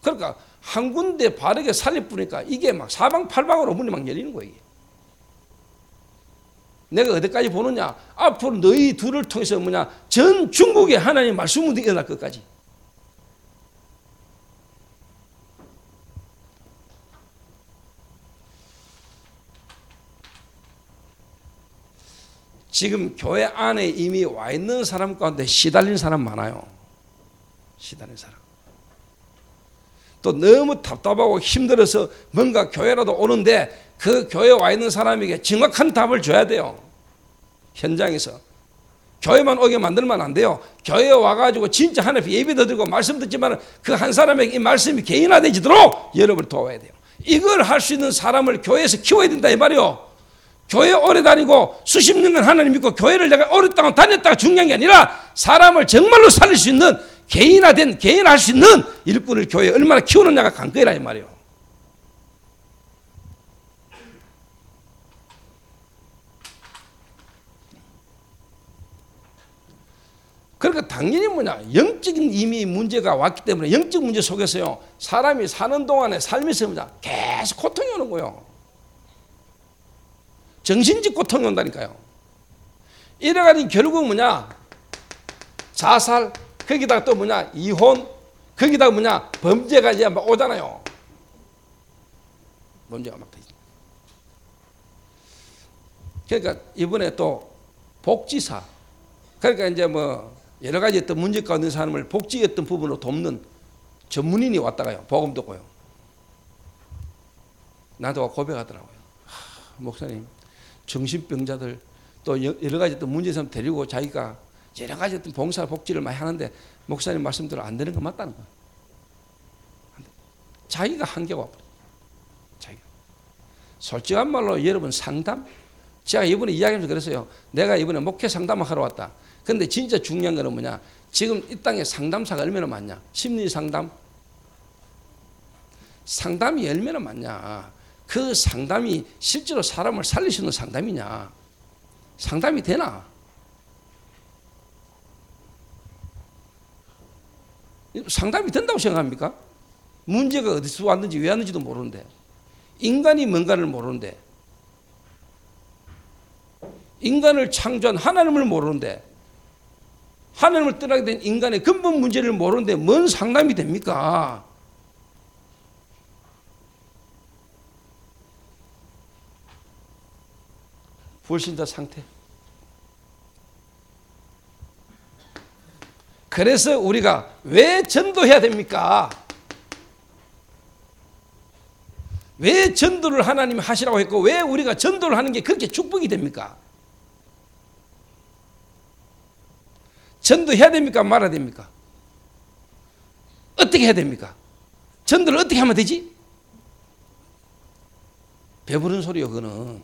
그러니까 한 군데 바르게 살릴 뿐이니까 이게 막 사방팔방으로 문이 막 열리는 거예요. 내가 어디까지 보느냐, 앞으로 너희 둘을 통해서 뭐냐, 전 중국에 하나님 말씀 운동이 일어날 것까지. 지금 교회 안에 이미 와 있는 사람 가운데 시달린 사람 많아요. 시달린 사람. 또 너무 답답하고 힘들어서 뭔가 교회라도 오는데 그 교회에 와 있는 사람에게 정확한 답을 줘야 돼요. 현장에서. 교회만 오게 만들면 안 돼요. 교회에 와가지고 진짜 하나님 예배도 드리고 말씀 듣지만 그 한 사람에게 이 말씀이 개인화되지도록 여러분을 도와야 돼요. 이걸 할 수 있는 사람을 교회에서 키워야 된다 이 말이요. 교회 오래 다니고 수십 년간 하나님 믿고 교회를 내가 오랫동안 다녔다가 중요한 게 아니라 사람을 정말로 살릴 수 있는 개인할 수 있는 일꾼을 교회에 얼마나 키우느냐가 관건이라 이 말이에요. 그러니까 당연히 뭐냐, 영적인 이미 문제가 왔기 때문에 영적 문제 속에서요, 사람이 사는 동안에 삶에서 뭐냐, 계속 고통이 오는 거예요. 정신적 고통이 온다니까요. 이래가지고 결국 뭐냐, 자살, 거기다가 또 뭐냐, 이혼, 거기다가 뭐냐, 범죄가 이제 막 오잖아요. 범죄가 막 되죠. 그러니까 이번에 또 복지사, 그러니까 이제 뭐 여러 가지 어떤 문제 가운데 사람을 복지 어떤 부분으로 돕는 전문인이 왔다가요, 복음 듣고요, 나도 고백하더라고요. 목사님, 정신병자들 또 여러 가지 어떤 문제 사람 데리고 자기가 여러 가지 어떤 봉사 복지를 많이 하는데 목사님 말씀대로 안 되는 거 맞다는 거예요. 자기가 한계가 와버려요. 자기가. 솔직한 말로 여러분 상담, 제가 이번에 이야기하면서 그랬어요. 내가 이번에 목회 상담을 하러 왔다. 근데 진짜 중요한 거는 뭐냐, 지금 이 땅에 상담사가 얼마나 많냐, 심리 상담, 상담이 얼마나 많냐, 그 상담이 실제로 사람을 살릴 수 있는 상담이냐, 상담이 되나? 상담이 된다고 생각합니까? 문제가 어디서 왔는지 왜 왔는지도 모르는데, 인간이 뭔가를 모르는데, 인간을 창조한 하나님을 모르는데, 하나님을 떠나게 된 인간의 근본 문제를 모르는데 뭔 상담이 됩니까? 불신자 상태. 그래서 우리가 왜 전도해야 됩니까? 왜 전도를 하나님이 하시라고 했고 왜 우리가 전도를 하는 게 그렇게 축복이 됩니까? 전도해야 됩니까? 말아야 됩니까? 어떻게 해야 됩니까? 전도를 어떻게 하면 되지? 배부른 소리요, 그거는.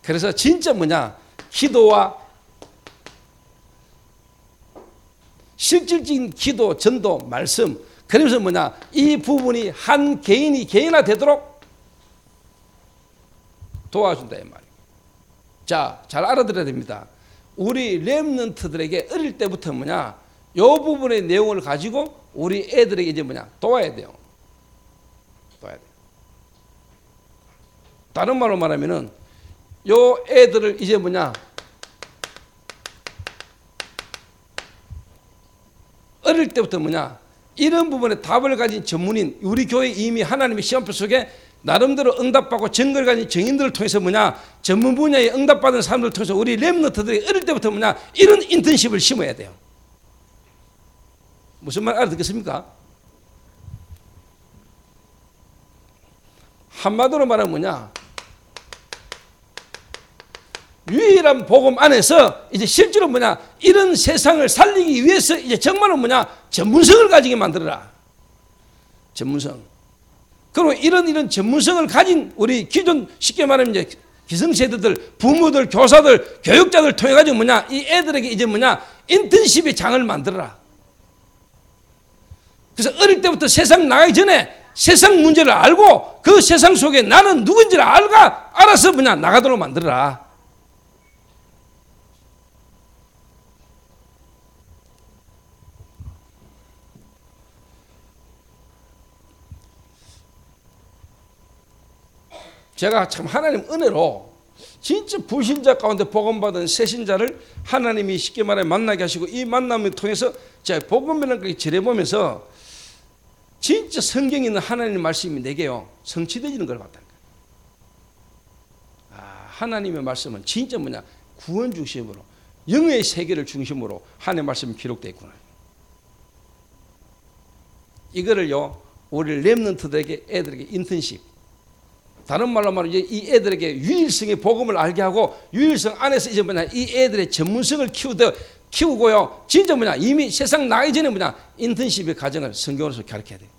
그래서 진짜 기도와 실질적인 기도, 전도, 말씀. 그러면서 이 부분이 한 개인이 개인화되도록 도와준다 이 말이에요. 자, 잘 알아들어야 됩니다. 우리 렘넌트들에게 어릴 때부터 이 부분의 내용을 가지고 우리 애들에게 이제 도와야 돼요. 도와야 돼요. 다른 말로 말하면은 요 애들을 이제 어릴 때부터 이런 부분에 답을 가진 전문인, 우리 교회 이미 하나님의 시험표 속에 나름대로 응답받고 증거를 가진 증인들을 통해서 전문 분야에 응답받은 사람들을 통해서 우리 렘넌트들이 어릴 때부터 이런 인턴십을 심어야 돼요. 무슨 말 알아듣겠습니까? 한마디로 말하면 유일한 복음 안에서 이제 실제로 이런 세상을 살리기 위해서 이제 정말로 전문성을 가지게 만들어라. 전문성. 그리고 이런 전문성을 가진 우리 기존 쉽게 말하면 이제 기성세대들, 부모들, 교사들, 교육자들 통해 가지고 이 애들에게 이제 인턴십의 장을 만들어라. 그래서 어릴 때부터 세상 나가기 전에 세상 문제를 알고 그 세상 속에 나는 누군지를 알아서 나가도록 만들어라. 제가 참 하나님 은혜로 진짜 불신자 가운데 복음받은 새신자를 하나님이 쉽게 말해 만나게 하시고 이 만남을 통해서 제가 복음이라는 지내보면서 진짜 성경에 있는 하나님의 말씀이 내게요 성취되지는 걸 봤다는 거예요. 하나님의 말씀은 진짜 구원 중심으로 영의 세계를 중심으로 하나님의 말씀이 기록되어 있구나. 이거를요 우리 렘넌트들에게 애들에게 인턴십, 다른 말로 말하면 이제 이 애들에게 유일성의 복음을 알게 하고 유일성 안에서 이제 이 애들의 전문성을 키우고요. 진짜 이미 세상 나기 전에 인턴십의 과정을 성경으로서 가르쳐야 돼요.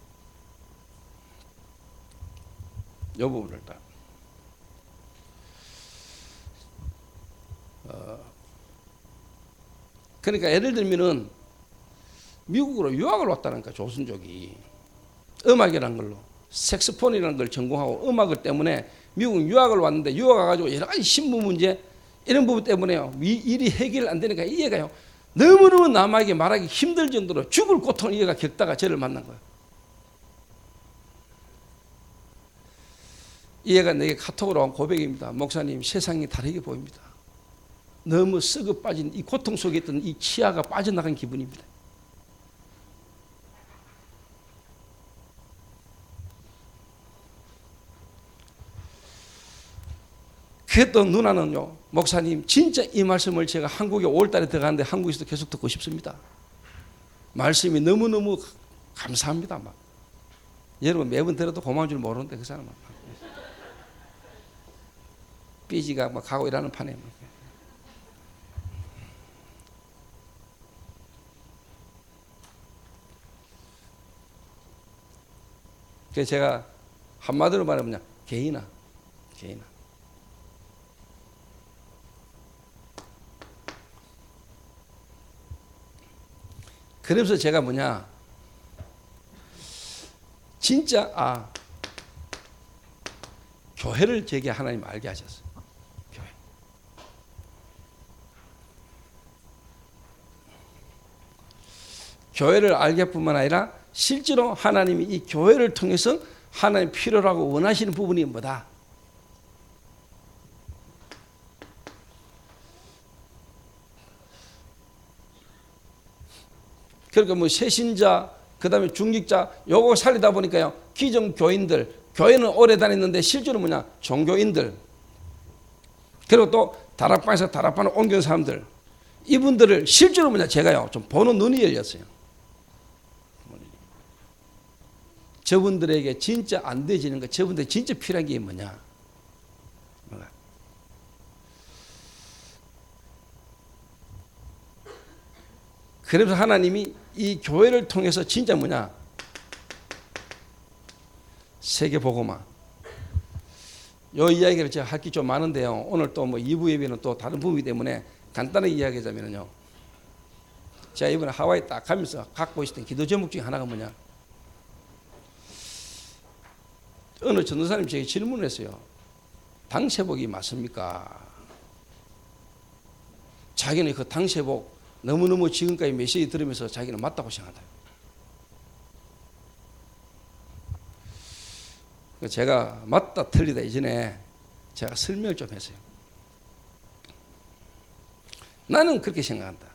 이 부분을 딱. 그러니까 예를 들면은 미국으로 유학을 왔다는 거야, 조선족이. 음악이라는 걸로. 색소폰이라는 걸 전공하고 음악을 때문에 미국 유학을 왔는데 유학 가가지고 여러 가지 신부 문제 이런 부분 때문에요. 일이 해결 안 되니까 이 애가요. 너무너무 남에게 말하기 힘들 정도로 죽을 고통을 이 애가 겪다가 저를 만난 거예요. 이 애가 내게 카톡으로 한 고백입니다. 목사님, 세상이 다르게 보입니다. 너무 썩어 빠진 이 고통 속에 있던 이 치아가 빠져나간 기분입니다. 그랬던 누나는요, 목사님 진짜 이 말씀을 제가 한국에 5월달에 들어가는데 한국에서도 계속 듣고 싶습니다. 말씀이 너무너무 감사합니다. 막. 여러분 매번 들어도 고마운 줄 모르는데 그 사람은 삐지가 막 가고 일하는 판에 그래서 제가 한마디로 말하면 개인아. 그래서 제가 진짜 교회를 제게 하나님 알게 하셨어요. 교회. 교회를 알게 뿐만 아니라 실제로 하나님이 이 교회를 통해서 하나님 필요로 하고 원하시는 부분이 뭐다? 그러니까 새신자, 그 다음에 중직자, 요거 살리다 보니까요, 기존 교인들, 교회는 오래 다녔는데 실제로 종교인들, 그리고 또 다락방에서 다락방을 옮긴 사람들, 이분들을 실제로 제가요 좀 보는 눈이 열렸어요. 저분들에게 진짜 안 되지는 거, 저분들 진짜 필요한 게 뭐냐? 그래서 하나님이 이 교회를 통해서 진짜 세계복음화. 요 이야기를 제가 할 게 좀 많은데요. 오늘 또 2부 예배는 또 다른 부분이기 때문에 간단하게 이야기하자면요. 제가 이번에 하와이 딱 가면서 갖고 있었던 기도 제목 중에 하나가 어느 전도사님 제게 질문을 했어요. 당세복이 맞습니까? 자기는 그 당세복 너무너무 지금까지 메시지 들으면서 자기는 맞다고 생각한다. 제가 맞다 틀리다 이전에 제가 설명을 좀 했어요. 나는 그렇게 생각한다.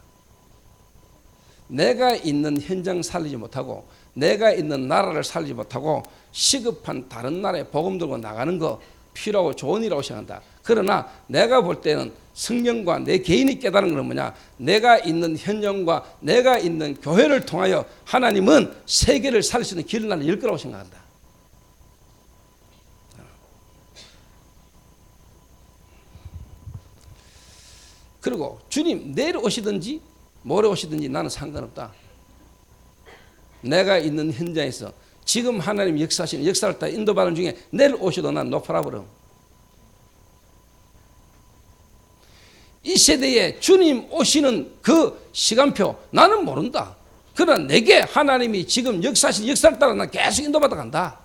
내가 있는 현장 살리지 못하고 내가 있는 나라를 살리지 못하고 시급한 다른 나라에 복음 들고 나가는 거 필요하고 좋은 일이라고 생각한다. 그러나 내가 볼 때는 성령과 내 개인이 깨달은 건 내가 있는 현장과 내가 있는 교회를 통하여 하나님은 세계를 살릴 수 있는 길을 나는 열 거라고 생각한다. 그리고 주님 내일 오시든지 모레 오시든지 나는 상관없다. 내가 있는 현장에서 지금 하나님 역사하시는 역사를 다 인도받는 중에 내일 오셔도 난 노프라브럼. 이 세대에 주님 오시는 그 시간표 나는 모른다. 그러나 내게 하나님이 지금 역사하신 역사를 따라 난 계속 인도받아 간다.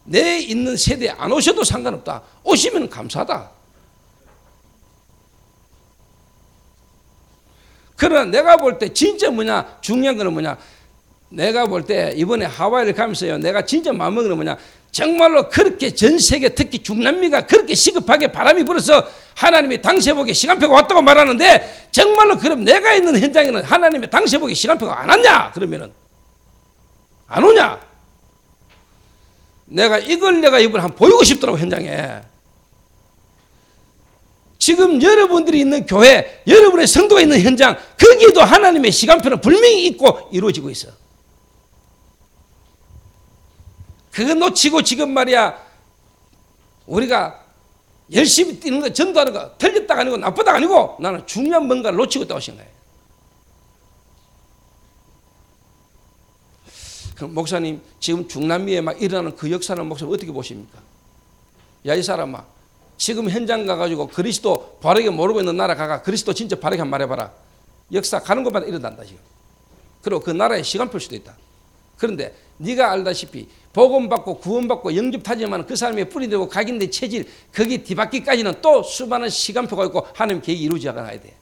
내 있는 세대에 안 오셔도 상관없다. 오시면 감사하다. 그러나 내가 볼 때 진짜 중요한 거는 내가 볼 때 이번에 하와이를 가면서요, 내가 진짜 마음먹은 건 정말로 그렇게 전 세계 특히 중남미가 그렇게 시급하게 바람이 불어서 하나님의 당세복의 시간표가 왔다고 말하는데 정말로 그럼 내가 있는 현장에는 하나님의 당세복의 시간표가 안 왔냐? 그러면은 안 오냐? 내가 이번에 한번 보이고 싶더라고 현장에. 지금 여러분들이 있는 교회, 여러분의 성도가 있는 현장, 거기도 하나님의 시간표는 분명히 있고 이루어지고 있어. 그거 놓치고 지금 우리가 열심히 뛰는 거, 전도하는 거 틀렸다가 아니고 나쁘다가 아니고 나는 중요한 뭔가를 놓치고 있다고 생각해. 그럼 목사님 지금 중남미에 일어나는 그 역사는 목사님 어떻게 보십니까? 야, 이 사람아, 지금 현장 가가지고 그리스도 바르게 모르고 있는 나라 가가 그리스도 진짜 바르게 한번 말해봐라. 역사 가는 것마다 일어난다 지금. 그리고 그 나라의 시간표일 수도 있다. 그런데 네가 알다시피 복음받고 구원받고 영접하지만 그 사람의 뿌리되고 각인된 체질 거기 뒤바퀴까지는 또 수많은 시간표가 있고 하나님 계획이 이루어져 가야 돼.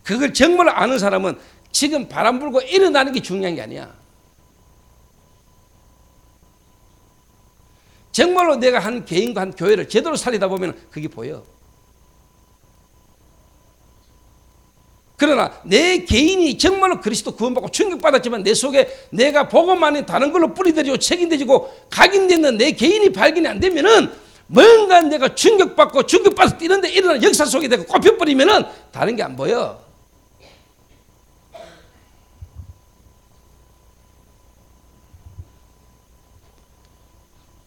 그걸 정말 아는 사람은 지금 바람 불고 일어나는 게 중요한 게 아니야. 정말로 내가 한 개인과 한 교회를 제대로 살리다 보면 그게 보여. 그러나 내 개인이 정말로 그리스도 구원받고 충격받았지만 내 속에 내가 복음 안에 다른 걸로 뿌리들이고 책임되지고 각인되는 내 개인이 발견이 안 되면은 뭔가 내가 충격받아서 뛰는데 일어나는 역사 속에 내가 꼽혀버리면은 다른 게 안 보여.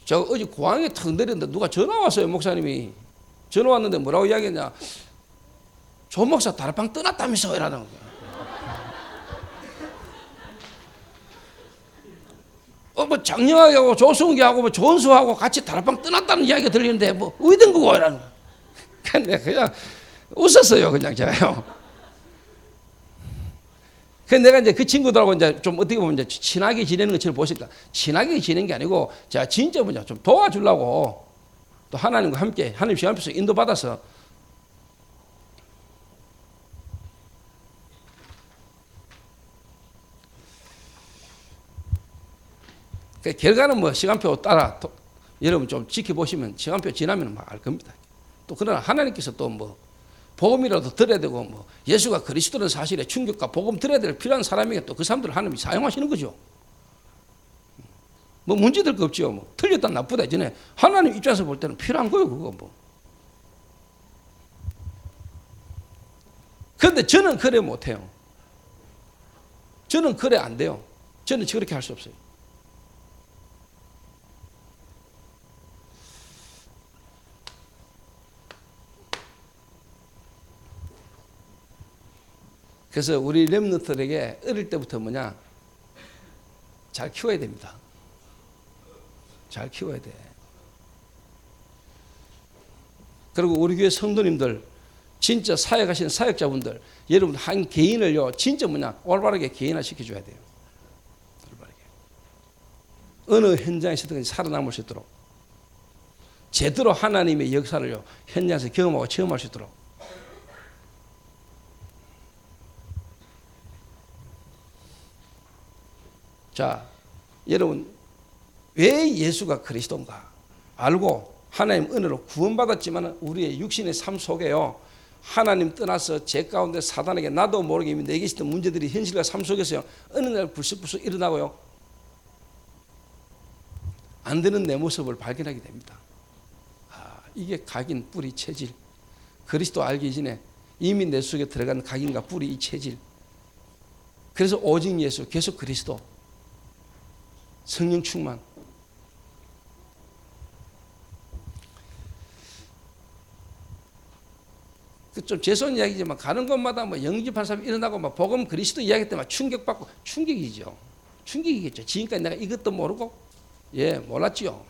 저 어제 공항에 탁 내렸는데 누가 전화 왔어요. 목사님이 전화 왔는데 뭐라고 이야기했냐. 조 목사 다락방 떠났다면서 이러는 거야. 장영하고 조승기하고 조은수하고 같이 다락방 떠났다는 이야기가 들리는데 어디든 거고 이러는 거야. 근데 그냥 웃었어요. 그냥 제가요. 그래서 내가 이제 그 친구들하고 이제 좀 어떻게 보면 이제 친하게 지내는 것처럼 보시니까 친하게 지내는 게 아니고 제가 진짜 좀 도와주려고 또 하나님과 함께 하나님 시간 앞에서 인도받아서 그 결과는 시간표 따라 여러분 좀 지켜보시면 시간표 지나면 알 겁니다. 또 그러나 하나님께서 또 복음이라도 들어야 되고 예수가 그리스도는 사실에 충격과 복음 들어야 될 필요한 사람에게 또 그 사람들을 하나님이 사용하시는 거죠. 문제될 거 없죠. 틀렸다 나쁘다 전에 하나님 입장에서 볼 때는 필요한 거예요. 그거 그런데 저는 그래 못해요. 저는 그래 안 돼요. 저는 그렇게 할 수 없어요. 그래서 우리 렘넌트들에게 어릴 때부터 뭐냐, 잘 키워야 됩니다. 잘 키워야 돼. 그리고 우리 교회 성도님들, 진짜 사역하시는 사역자분들, 여러분 한 개인을요, 진짜 뭐냐, 올바르게 개인화 시켜줘야 돼요. 올바르게. 어느 현장에서든 살아남을 수 있도록, 제대로 하나님의 역사를요, 현장에서 경험하고 체험할 수 있도록. 자, 여러분, 왜 예수가 그리스도인가 알고 하나님 은혜로 구원받았지만 우리의 육신의 삶 속에요, 하나님 떠나서 제 가운데 사단에게 나도 모르게 이미 내게 있었던 문제들이 현실과 삶 속에서요, 어느 날 불쑥불쑥 일어나고요, 안 되는 내 모습을 발견하게 됩니다. 이게 각인, 뿌리, 체질. 그리스도 알기 전에 이미 내 속에 들어간 각인과 뿌리, 이 체질. 그래서 오직 예수, 계속 그리스도, 성령 충만. 좀 죄송한 이야기지만 가는 곳마다 뭐 영접한 사람이 일어나고 막 복음 그리스도 이야기 때문에 충격받고, 충격이죠. 충격이겠죠. 지금까지 내가 이것도 모르고, 몰랐지요.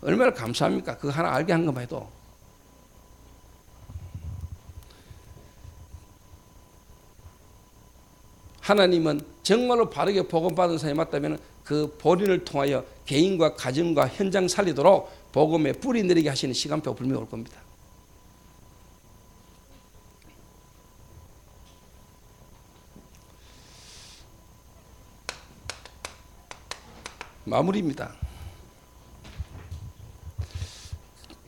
얼마나 감사합니까? 그거 하나 알게 한 것만 해도. 하나님은 정말로 바르게 복음 받은 사람이 맞다면 그 본인을 통하여 개인과 가정과 현장 살리도록 복음에 뿌리 내리게 하시는 시간표가 분명히 올 겁니다. 마무리입니다.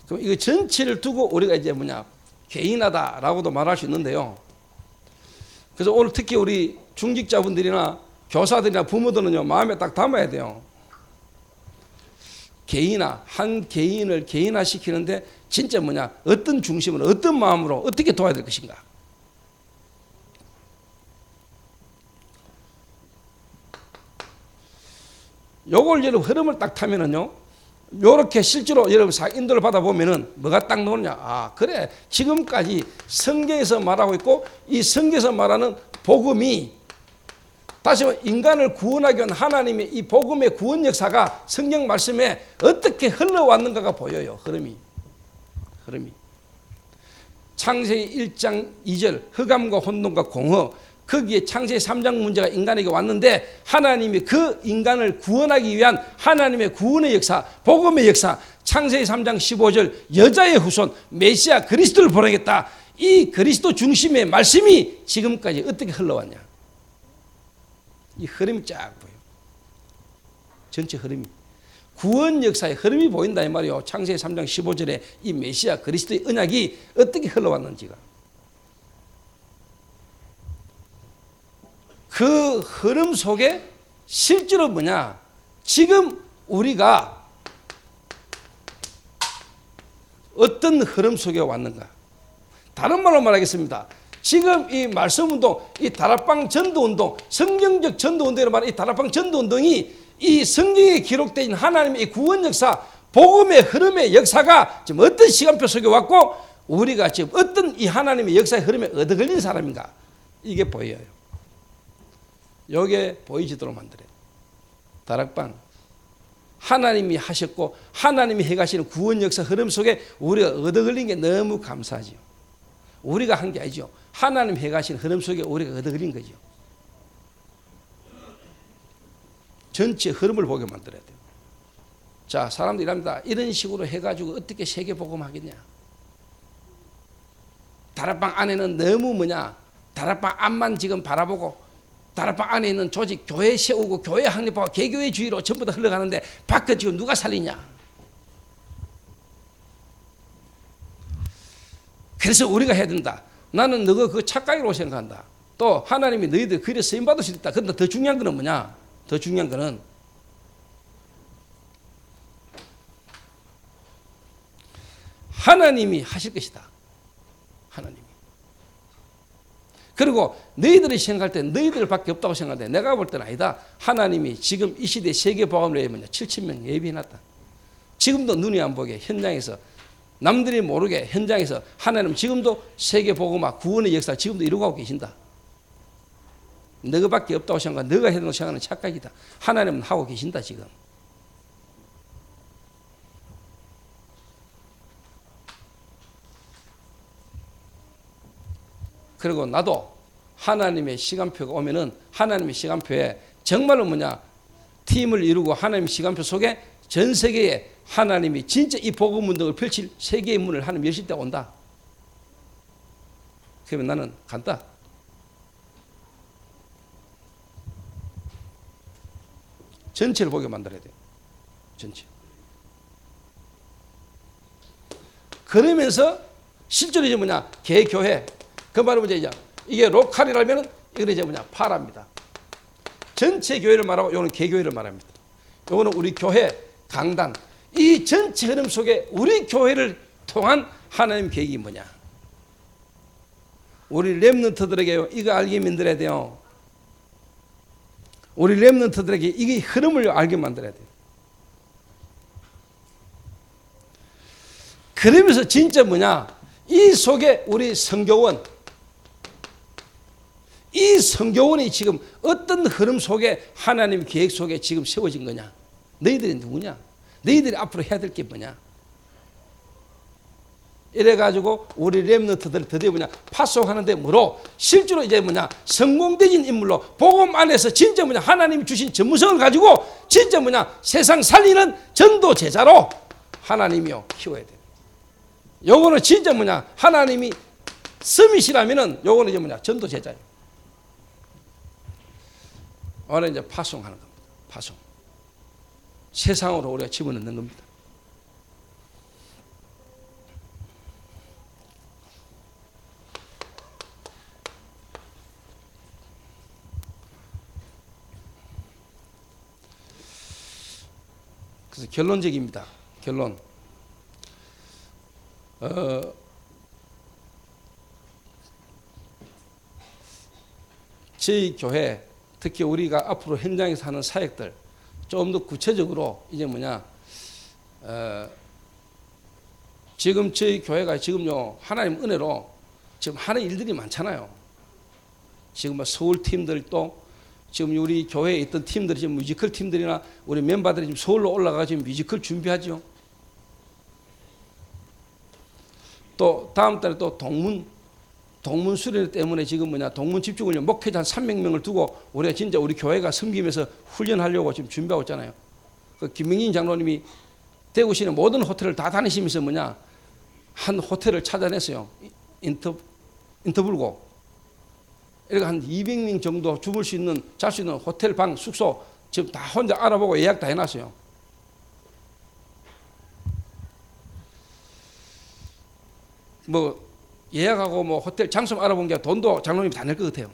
그럼 이거 전체를 두고 우리가 이제 뭐냐, 개인하다라고도 말할 수 있는데요. 그래서 오늘 특히 우리 중직자분들이나 교사들이나 부모들은요, 마음에 딱 담아야 돼요. 개인화, 한 개인을 개인화시키는데 진짜 뭐냐, 어떤 중심으로, 어떤 마음으로 어떻게 도와야 될 것인가. 요걸 여러분 흐름을 딱 타면은요, 요렇게 실제로 여러분 인도를 받아보면은 뭐가 딱 나오냐. 그래, 지금까지 성경에서 말하고 있고 이 성경에서 말하는 복음이, 다시 말해 인간을 구원하기 위한 하나님의 이 복음의 구원 역사가 성경 말씀에 어떻게 흘러왔는가가 보여요. 흐름이. 창세기 1장 2절 흑암과 혼돈과 공허, 거기에 창세기 3장 문제가 인간에게 왔는데 하나님이 그 인간을 구원하기 위한 하나님의 구원의 역사, 복음의 역사, 창세기 3장 15절 여자의 후손 메시아 그리스도를 보내겠다. 이 그리스도 중심의 말씀이 지금까지 어떻게 흘러왔냐. 이 흐름이 쫙 보여요. 전체 흐름이. 구원 역사의 흐름이 보인다 이 말이에요. 창세기 3장 15절에 이 메시아 그리스도의 언약이 어떻게 흘러왔는지가. 그 흐름 속에 실제로 뭐냐, 지금 우리가 어떤 흐름 속에 왔는가. 다른 말로 말하겠습니다. 지금 이 말씀운동, 이 다락방 전도운동, 성경적 전도운동이라고 말하는 이 다락방 전도운동이 이 성경에 기록된 하나님의 이 구원 역사, 복음의 흐름의 역사가 지금 어떤 시간표 속에 왔고 우리가 지금 어떤 이 하나님의 역사의 흐름에 얻어걸린 사람인가, 이게 보여요. 이게 보이지도록 만들어요. 다락방 하나님이 하셨고 하나님이 해가시는 구원 역사 흐름 속에 우리가 얻어걸린 게 너무 감사하죠. 우리가 한 게 아니죠. 하나님 해가시는 흐름 속에 우리가 얻어걸린 거죠. 전체 흐름을 보게 만들어야 돼요. 자, 사람들이 합니다. 이런 식으로 해가지고 어떻게 세계복음 하겠냐. 다락방 안에는 너무 뭐냐, 다락방 앞만 지금 바라보고 다락방 안에 있는 조직, 교회 세우고 교회 확립하고 개교회주의로 전부 다 흘러가는데 밖에 지금 누가 살리냐. 그래서 우리가 해야 된다. 나는 너가 그 착각이라고 생각한다. 또 하나님이 너희들 그래 쓰임받을 수 있다. 그런데 더 중요한 거는 뭐냐, 더 중요한 거는 하나님이 하실 것이다. 하나님이. 그리고 너희들이 생각할 때 너희들밖에 없다고 생각하는데 내가 볼 때는 아니다. 하나님이 지금 이 시대 세계복음을 위해 7,000명 예비해놨다. 지금도 눈이 안 보게 현장에서 남들이 모르게 현장에서 하나님은 지금도 세계복음화 구원의 역사를 지금도 이루고 계신다. 너희밖에 없다고 생각하고 너희가 해놓은 생각은 착각이다. 하나님은 하고 계신다 지금. 그리고 나도 하나님의 시간표가 오면은 하나님의 시간표에 정말로 팀을 이루고 하나님의 시간표 속에 전 세계에 하나님이 진짜 이 복음 운동을 펼칠 세계의 문을 하나님 여실 때가 온다. 그러면 나는 간다. 전체를 보게 만들어야 돼요. 전체. 그러면서 실제로 이제 개교회. 그 말은 이제 이게 로컬이라면은 이건 이제 파랍니다. 전체 교회를 말하고 이거는 개교회를 말합니다. 이거는 우리 교회 강단. 이 전체 흐름 속에 우리 교회를 통한 하나님 계획이 뭐냐? 우리 렘넌트들에게 이거 알게 만들어야 돼요. 우리 렘넌트들에게 이게 흐름을 알게 만들어야 돼요. 그러면서 진짜 이 속에 우리 성교원, 이 성교원이 지금 어떤 흐름 속에 하나님 계획 속에 지금 세워진 거냐? 너희들이 누구냐? 너희들이 앞으로 해야 될 게 뭐냐? 이래가지고 우리 렘넌트들 드디어 파송하는데 뭐로? 실제로 이제 성공되진 인물로 복음 안에서 진짜 하나님이 주신 전무성을 가지고 진짜 세상 살리는 전도 제자로 하나님이요 키워야 돼요. 요거는 진짜 하나님이 서밋이라면은 요거는 이제 전도 제자예요. 오늘 이제 파송하는 겁니다. 파송. 세상으로 우리가 집어넣는 겁니다. 그래서 결론적입니다. 결론. 저희 교회 특히 우리가 앞으로 현장에서 하는 사역들 좀 더 구체적으로 이제 지금 저희 교회가 지금요 하나님 은혜로 지금 하는 일들이 많잖아요. 지금 서울 팀들도 지금 우리 교회에 있던 팀들이 지금 뮤지컬 팀들이나 우리 멤버들이 지금 서울로 올라가 지금 뮤지컬 준비하죠. 또 다음 달에 또 동문 수련 때문에 지금 동문 집중훈련 목회자 한 300명을 두고 우리가 진짜 우리 교회가 섬기면서 훈련하려고 지금 준비하고 있잖아요. 그 김명진 장로님이 대구시내 모든 호텔을 다 다니시면서 한 호텔을 찾아냈어요. 인터뷰고. 이렇게 한 200명 정도 잘 수 있는 호텔 방 숙소 지금 다 혼자 알아보고 예약 다 해놨어요. 예약하고 호텔 장소 알아본 게 돈도 장로님이 다 낼 것 같아요.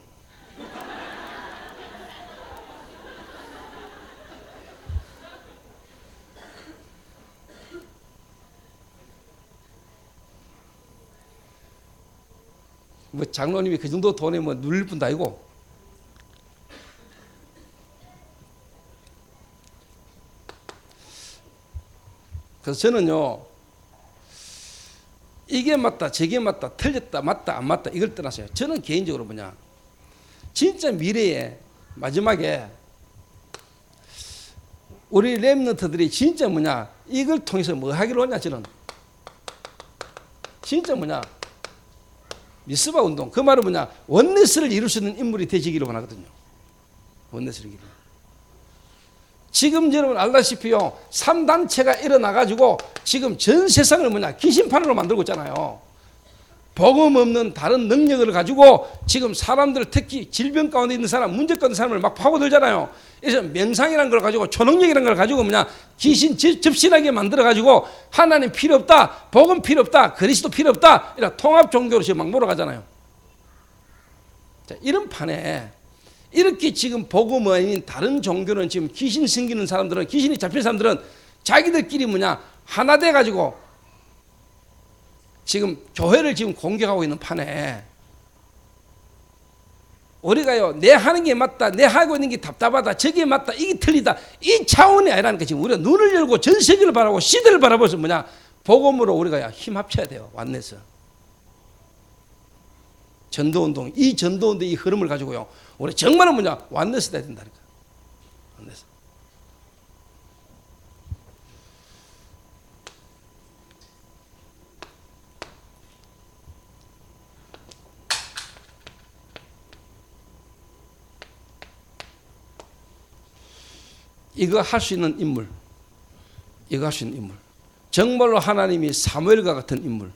장로님이 그 정도 돈에 눌릴 뿐도 아니고. 그래서 저는요, 이게 맞다, 저게 맞다, 틀렸다, 맞다, 안 맞다, 이걸 떠나서요. 저는 개인적으로 진짜 미래에 마지막에 우리 렘넌트들이 진짜 이걸 통해서 뭐 하기로 하냐, 저는. 진짜 미스바 운동. 그 말은 원네스를 이룰 수 있는 인물이 되시기를 원하거든요. 원네스를 이루는. 지금 여러분 알다시피요, 3단체가 일어나가지고 지금 전 세상을 귀신판으로 만들고 있잖아요. 복음 없는 다른 능력을 가지고 지금 사람들, 특히 질병 가운데 있는 사람, 문제 가운데 있는 사람을 막 파고들잖아요. 그래서 명상이라는 걸 가지고, 초능력이라는 걸 가지고 귀신 접신하게 만들어가지고 하나님 필요 없다, 복음 필요 없다, 그리스도 필요 없다, 이런 통합 종교로 지금 막 몰아가잖아요. 자, 이런 판에 이렇게 지금 복음 아닌 다른 종교는 지금 귀신 생기는 사람들은, 귀신이 잡힌 사람들은 자기들끼리 하나 돼가지고 지금 교회를 지금 공격하고 있는 판에 우리가요, 내 하는 게 맞다, 내 하고 있는 게 답답하다, 저게 맞다, 이게 틀리다, 이 차원이 아니라니까. 지금 우리가 눈을 열고 전 세계를 바라보고 시대를 바라보면서 뭐냐, 복음으로 우리가 힘 합쳐야 돼요. 완내서 전도운동, 이 전도운동 이 흐름을 가지고요, 우리 정말은 뭐냐, 완내서 돼야 된다니까. 완내서. 이거 할 수 있는 인물, 이거 할 수 있는 인물, 정말로 하나님이 사무엘과 같은 인물,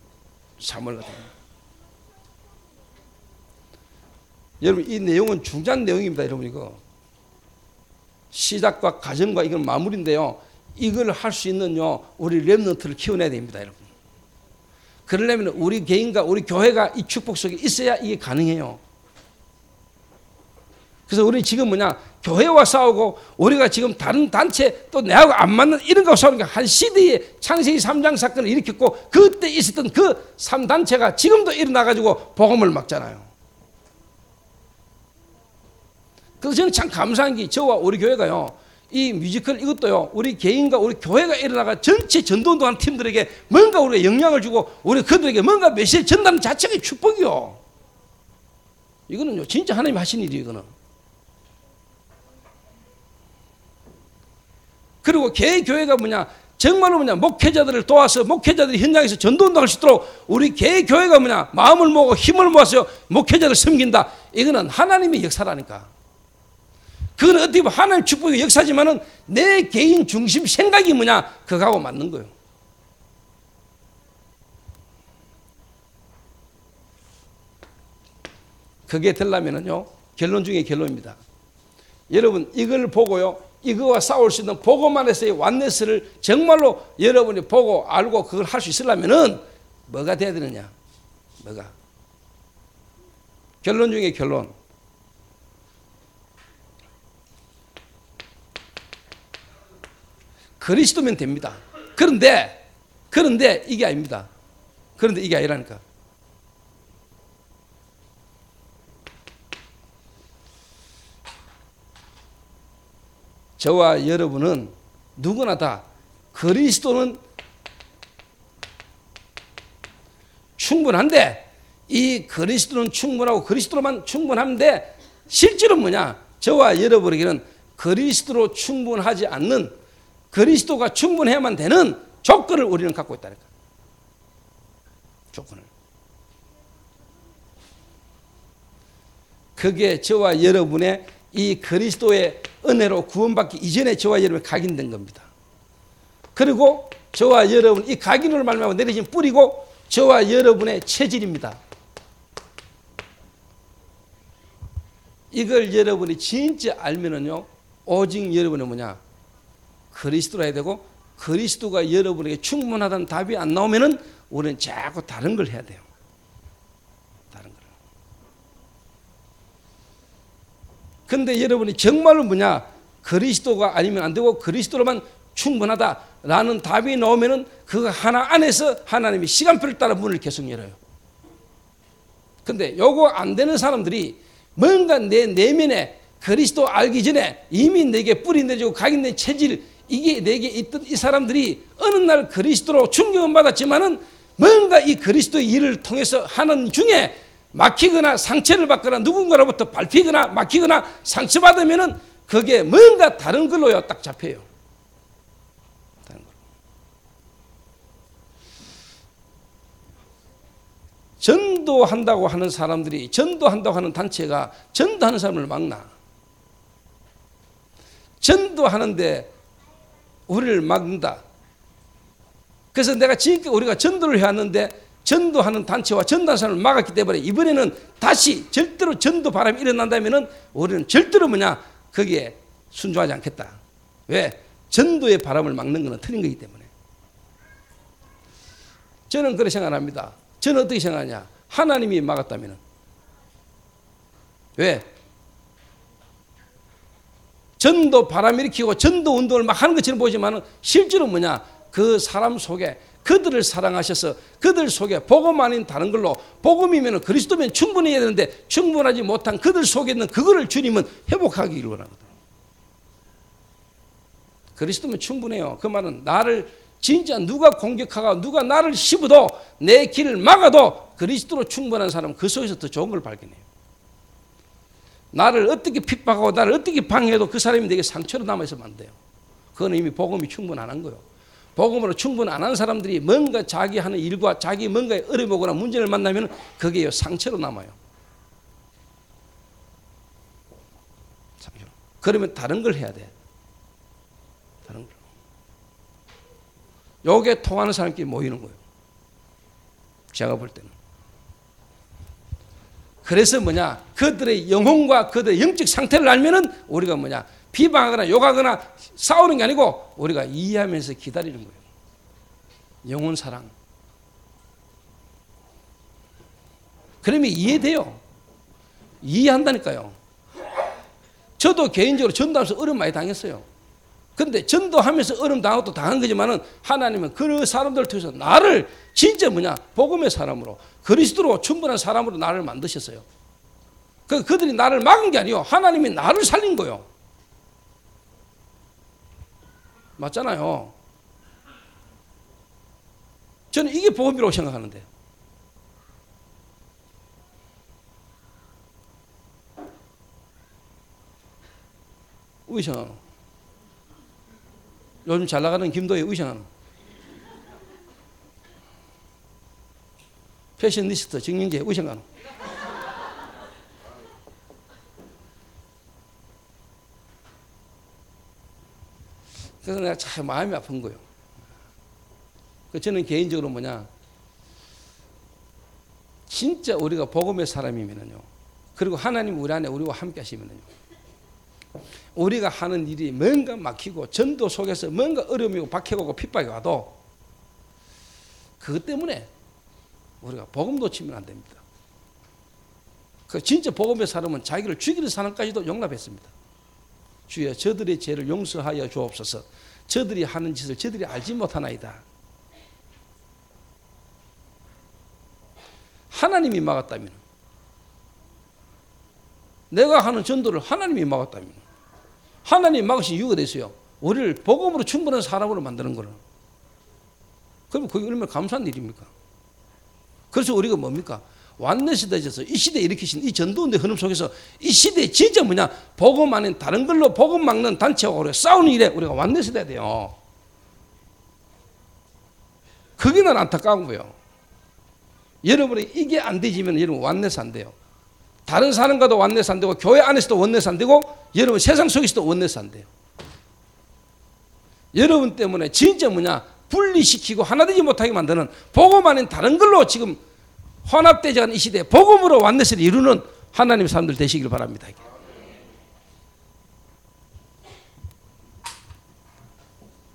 사무엘 같은 인물. 여러분, 이 내용은 중요한 내용입니다. 여러분, 이거 시작과 가정과 이건 마무리인데요, 이걸 할 수 있는요, 우리 렘넌트를 키워내야 됩니다. 여러분, 그러려면 우리 개인과 우리 교회가 이 축복 속에 있어야 이게 가능해요. 그래서 우리 지금 뭐냐, 교회와 싸우고 우리가 지금 다른 단체 또 내하고 안 맞는 이런 거 싸우는 게 한 시대에 창세기 3장 사건을 일으켰고, 그때 있었던 그 3단체가 지금도 일어나가지고 복음을 막잖아요. 그래서 저는 참 감사한 게, 저와 우리 교회가요, 이 뮤지컬 이것도요, 우리 개인과 우리 교회가 일어나가 전체 전도운동하는 팀들에게 뭔가 우리가 영향을 주고 우리 그들에게 뭔가 메시지 전달하는 자체가 축복이요. 이거는요, 진짜 하나님이 하신 일이에요. 이거는. 그리고 개교회가 뭐냐, 정말로 뭐냐, 목회자들을 도와서 목회자들이 현장에서 전도운동할 수 있도록 우리 개교회가 뭐냐, 마음을 모으고 힘을 모아서 목회자를 섬긴다. 이거는 하나님의 역사라니까. 그건 어떻게 보면 하나님 축복의 역사지만은 내 개인 중심 생각이 뭐냐, 그거하고 맞는 거예요. 그게 되려면은요, 결론 중에 결론입니다. 여러분, 이걸 보고요, 이거와 싸울 수 있는 복음 안에서의 완네스를 정말로 여러분이 보고 알고 그걸 할 수 있으려면은 뭐가 돼야 되느냐? 뭐가? 결론 중에 결론. 그리스도면 됩니다. 그런데 이게 아닙니다. 그런데 이게 아니라니까. 저와 여러분은 누구나 다 그리스도는 충분한데, 이 그리스도는 충분하고 그리스도로만 충분한데, 실제로 뭐냐, 저와 여러분에게는 그리스도로 충분하지 않는, 그리스도가 충분해야만 되는 조건을 우리는 갖고 있다니까. 조건을. 그게 저와 여러분의 이 그리스도의 은혜로 구원받기 이전에 저와 여러분이 각인된 겁니다. 그리고 저와 여러분, 이 각인으로 말미암아 내려진 뿌리고 저와 여러분의 체질입니다. 이걸 여러분이 진짜 알면은요, 오직 여러분은 뭐냐, 그리스도로 해야 되고, 그리스도가 여러분에게 충분하다는 답이 안 나오면은 우리는 자꾸 다른 걸 해야 돼요. 다른 걸. 근데 여러분이 정말로 뭐냐, 그리스도가 아니면 안 되고 그리스도로만 충분하다라는 답이 나오면은 그 하나 안에서 하나님이 시간표를 따라 문을 계속 열어요. 근데 요거 안 되는 사람들이 뭔가 내 내면에 그리스도 알기 전에 이미 내게 뿌리 내주고 각인된 체질, 이게 내게 있던 이 사람들이 어느 날 그리스도로 충격은 받았지만은 뭔가 이 그리스도의 일을 통해서 하는 중에 막히거나 상처를 받거나 누군가로부터 밟히거나 막히거나 상처받으면은 그게 뭔가 다른 걸로요, 딱 잡혀요. 다른 걸로. 전도한다고 하는 사람들이, 전도한다고 하는 단체가 전도하는 사람을 막나? 전도하는데 우리를 막는다. 그래서 내가 지금까지 우리가 전도를 해왔는데 전도하는 단체와 전도하는 사람을 막았기 때문에 이번에는 다시 절대로 전도 바람이 일어난다면은 우리는 절대로 뭐냐, 거기에 순종하지 않겠다. 왜? 전도의 바람을 막는 것은 틀린 거기 때문에. 저는 그렇게 생각합니다. 저는 어떻게 생각하냐? 하나님이 막았다면은. 왜? 전도 바람 일으키고 전도 운동을 막 하는 것처럼 보이지만 실제로 뭐냐, 그 사람 속에 그들을 사랑하셔서 그들 속에 복음 아닌 다른 걸로, 복음이면 그리스도면 충분해야 되는데 충분하지 못한 그들 속에 있는 그거를 주님은 회복하기를 원하거든요. 그리스도면 충분해요. 그 말은 나를 진짜 누가 공격하고 누가 나를 씹어도 내 길을 막아도 그리스도로 충분한 사람은 그 속에서 더 좋은 걸 발견해요. 나를 어떻게 핍박하고 나를 어떻게 방해해도 그 사람이 내게 상처로 남아있으면 안 돼요. 그건 이미 복음이 충분 안 한 거예요. 복음으로 충분 안 한 사람들이 뭔가 자기 하는 일과 자기 뭔가에 어려보거나 문제를 만나면 그게 상처로 남아요. 그러면 다른 걸 해야 돼. 다른 걸. 요게 통하는 사람끼리 모이는 거예요. 제가 볼 때는. 그래서 뭐냐, 그들의 영혼과 그들의 영적 상태를 알면은 우리가 뭐냐, 비방하거나 욕하거나 싸우는 게 아니고 우리가 이해하면서 기다리는 거예요. 영혼 사랑. 그러면 이해돼요. 이해한다니까요. 저도 개인적으로 전도하면서 어려움 많이 당했어요. 근데 전도하면서 어려움 당하고 또 당한 거지만은 하나님은 그 사람들을 통해서 나를 진짜 뭐냐, 복음의 사람으로, 그리스도로 충분한 사람으로 나를 만드셨어요. 그들이 나를 막은 게 아니에요. 하나님이 나를 살린 거예요. 맞잖아요. 저는 이게 복음이라고 생각하는데. 의상하노. 요즘 잘 나가는 김도희 의상하노. 패셔니스트 정영재 의상하노. 그래서 내가 참 마음이 아픈 거예요. 저는 개인적으로 뭐냐, 진짜 우리가 복음의 사람이면요, 그리고 하나님 우리 안에 우리와 함께 하시면요, 우리가 하는 일이 뭔가 막히고 전도 속에서 뭔가 어려움이고 박해오고 핍박이 와도 그것 때문에 우리가 복음 놓치면 안 됩니다. 그 진짜 복음의 사람은 자기를 죽이는 사람까지도 용납했습니다. 주여 저들의 죄를 용서하여 주옵소서. 저들이 하는 짓을 저들이 알지 못하나이다. 하나님이 막았다면, 내가 하는 전도를 하나님이 막았다면, 하나님이 막으신 이유가 됐어요. 우리를 복음으로 충분한 사람으로 만드는 거는. 그럼 그게 얼마나 감사한 일입니까? 그래서 우리가 뭡니까? 완내시대에서 이 시대에 일으키신 이 전도운동 흐름 속에서 이 시대에 진짜 뭐냐, 복음 아닌 다른 걸로 복음 막는 단체하고 우리가 싸우는 일에 우리가 완내시대야 돼요. 그게 난 안타까운 거예요. 여러분이 이게 안 되지면 여러분 완내서 안 돼요. 다른 사람과도 완내서 안 되고 교회 안에서도 완내서 안 되고 여러분 세상 속에서도 완내서 안 돼요. 여러분 때문에 진짜 뭐냐, 분리시키고 하나 되지 못하게 만드는 복음 아닌 다른 걸로 지금 혼합되지 않은 이 시대에 복음으로 완내서를 이루는 하나님의 사람들 되시길 바랍니다.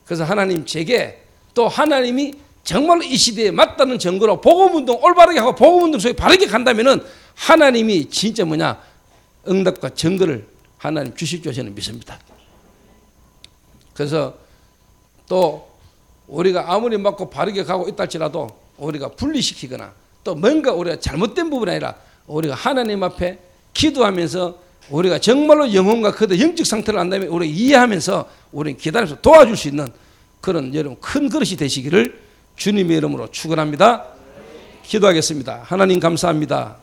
그래서 하나님 제게 또 하나님이 정말로 이 시대에 맞다는 증거로 복음운동 올바르게 하고 복음운동 속에 바르게 간다면은 하나님이 진짜 뭐냐, 응답과 증거를 하나님 주실 줄 저는 믿습니다. 그래서 또 우리가 아무리 맞고 바르게 가고 있다 할지라도 우리가 분리시키거나 또 뭔가 우리가 잘못된 부분이 아니라 우리가 하나님 앞에 기도하면서 우리가 정말로 영혼과 그들 영적 상태를 안다면 우리가 이해하면서 우리는 기다려서 도와줄 수 있는 그런 여러분 큰 그릇이 되시기를 주님의 이름으로 축원합니다. 기도하겠습니다. 하나님 감사합니다.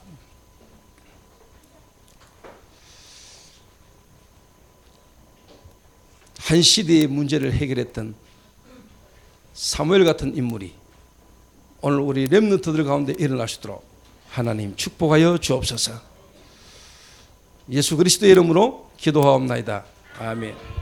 한 시대의 문제를 해결했던 사무엘 같은 인물이 오늘 우리 렘넌트들 가운데 일어날 수 있도록 하나님 축복하여 주옵소서. 예수 그리스도의 이름으로 기도하옵나이다. 아멘.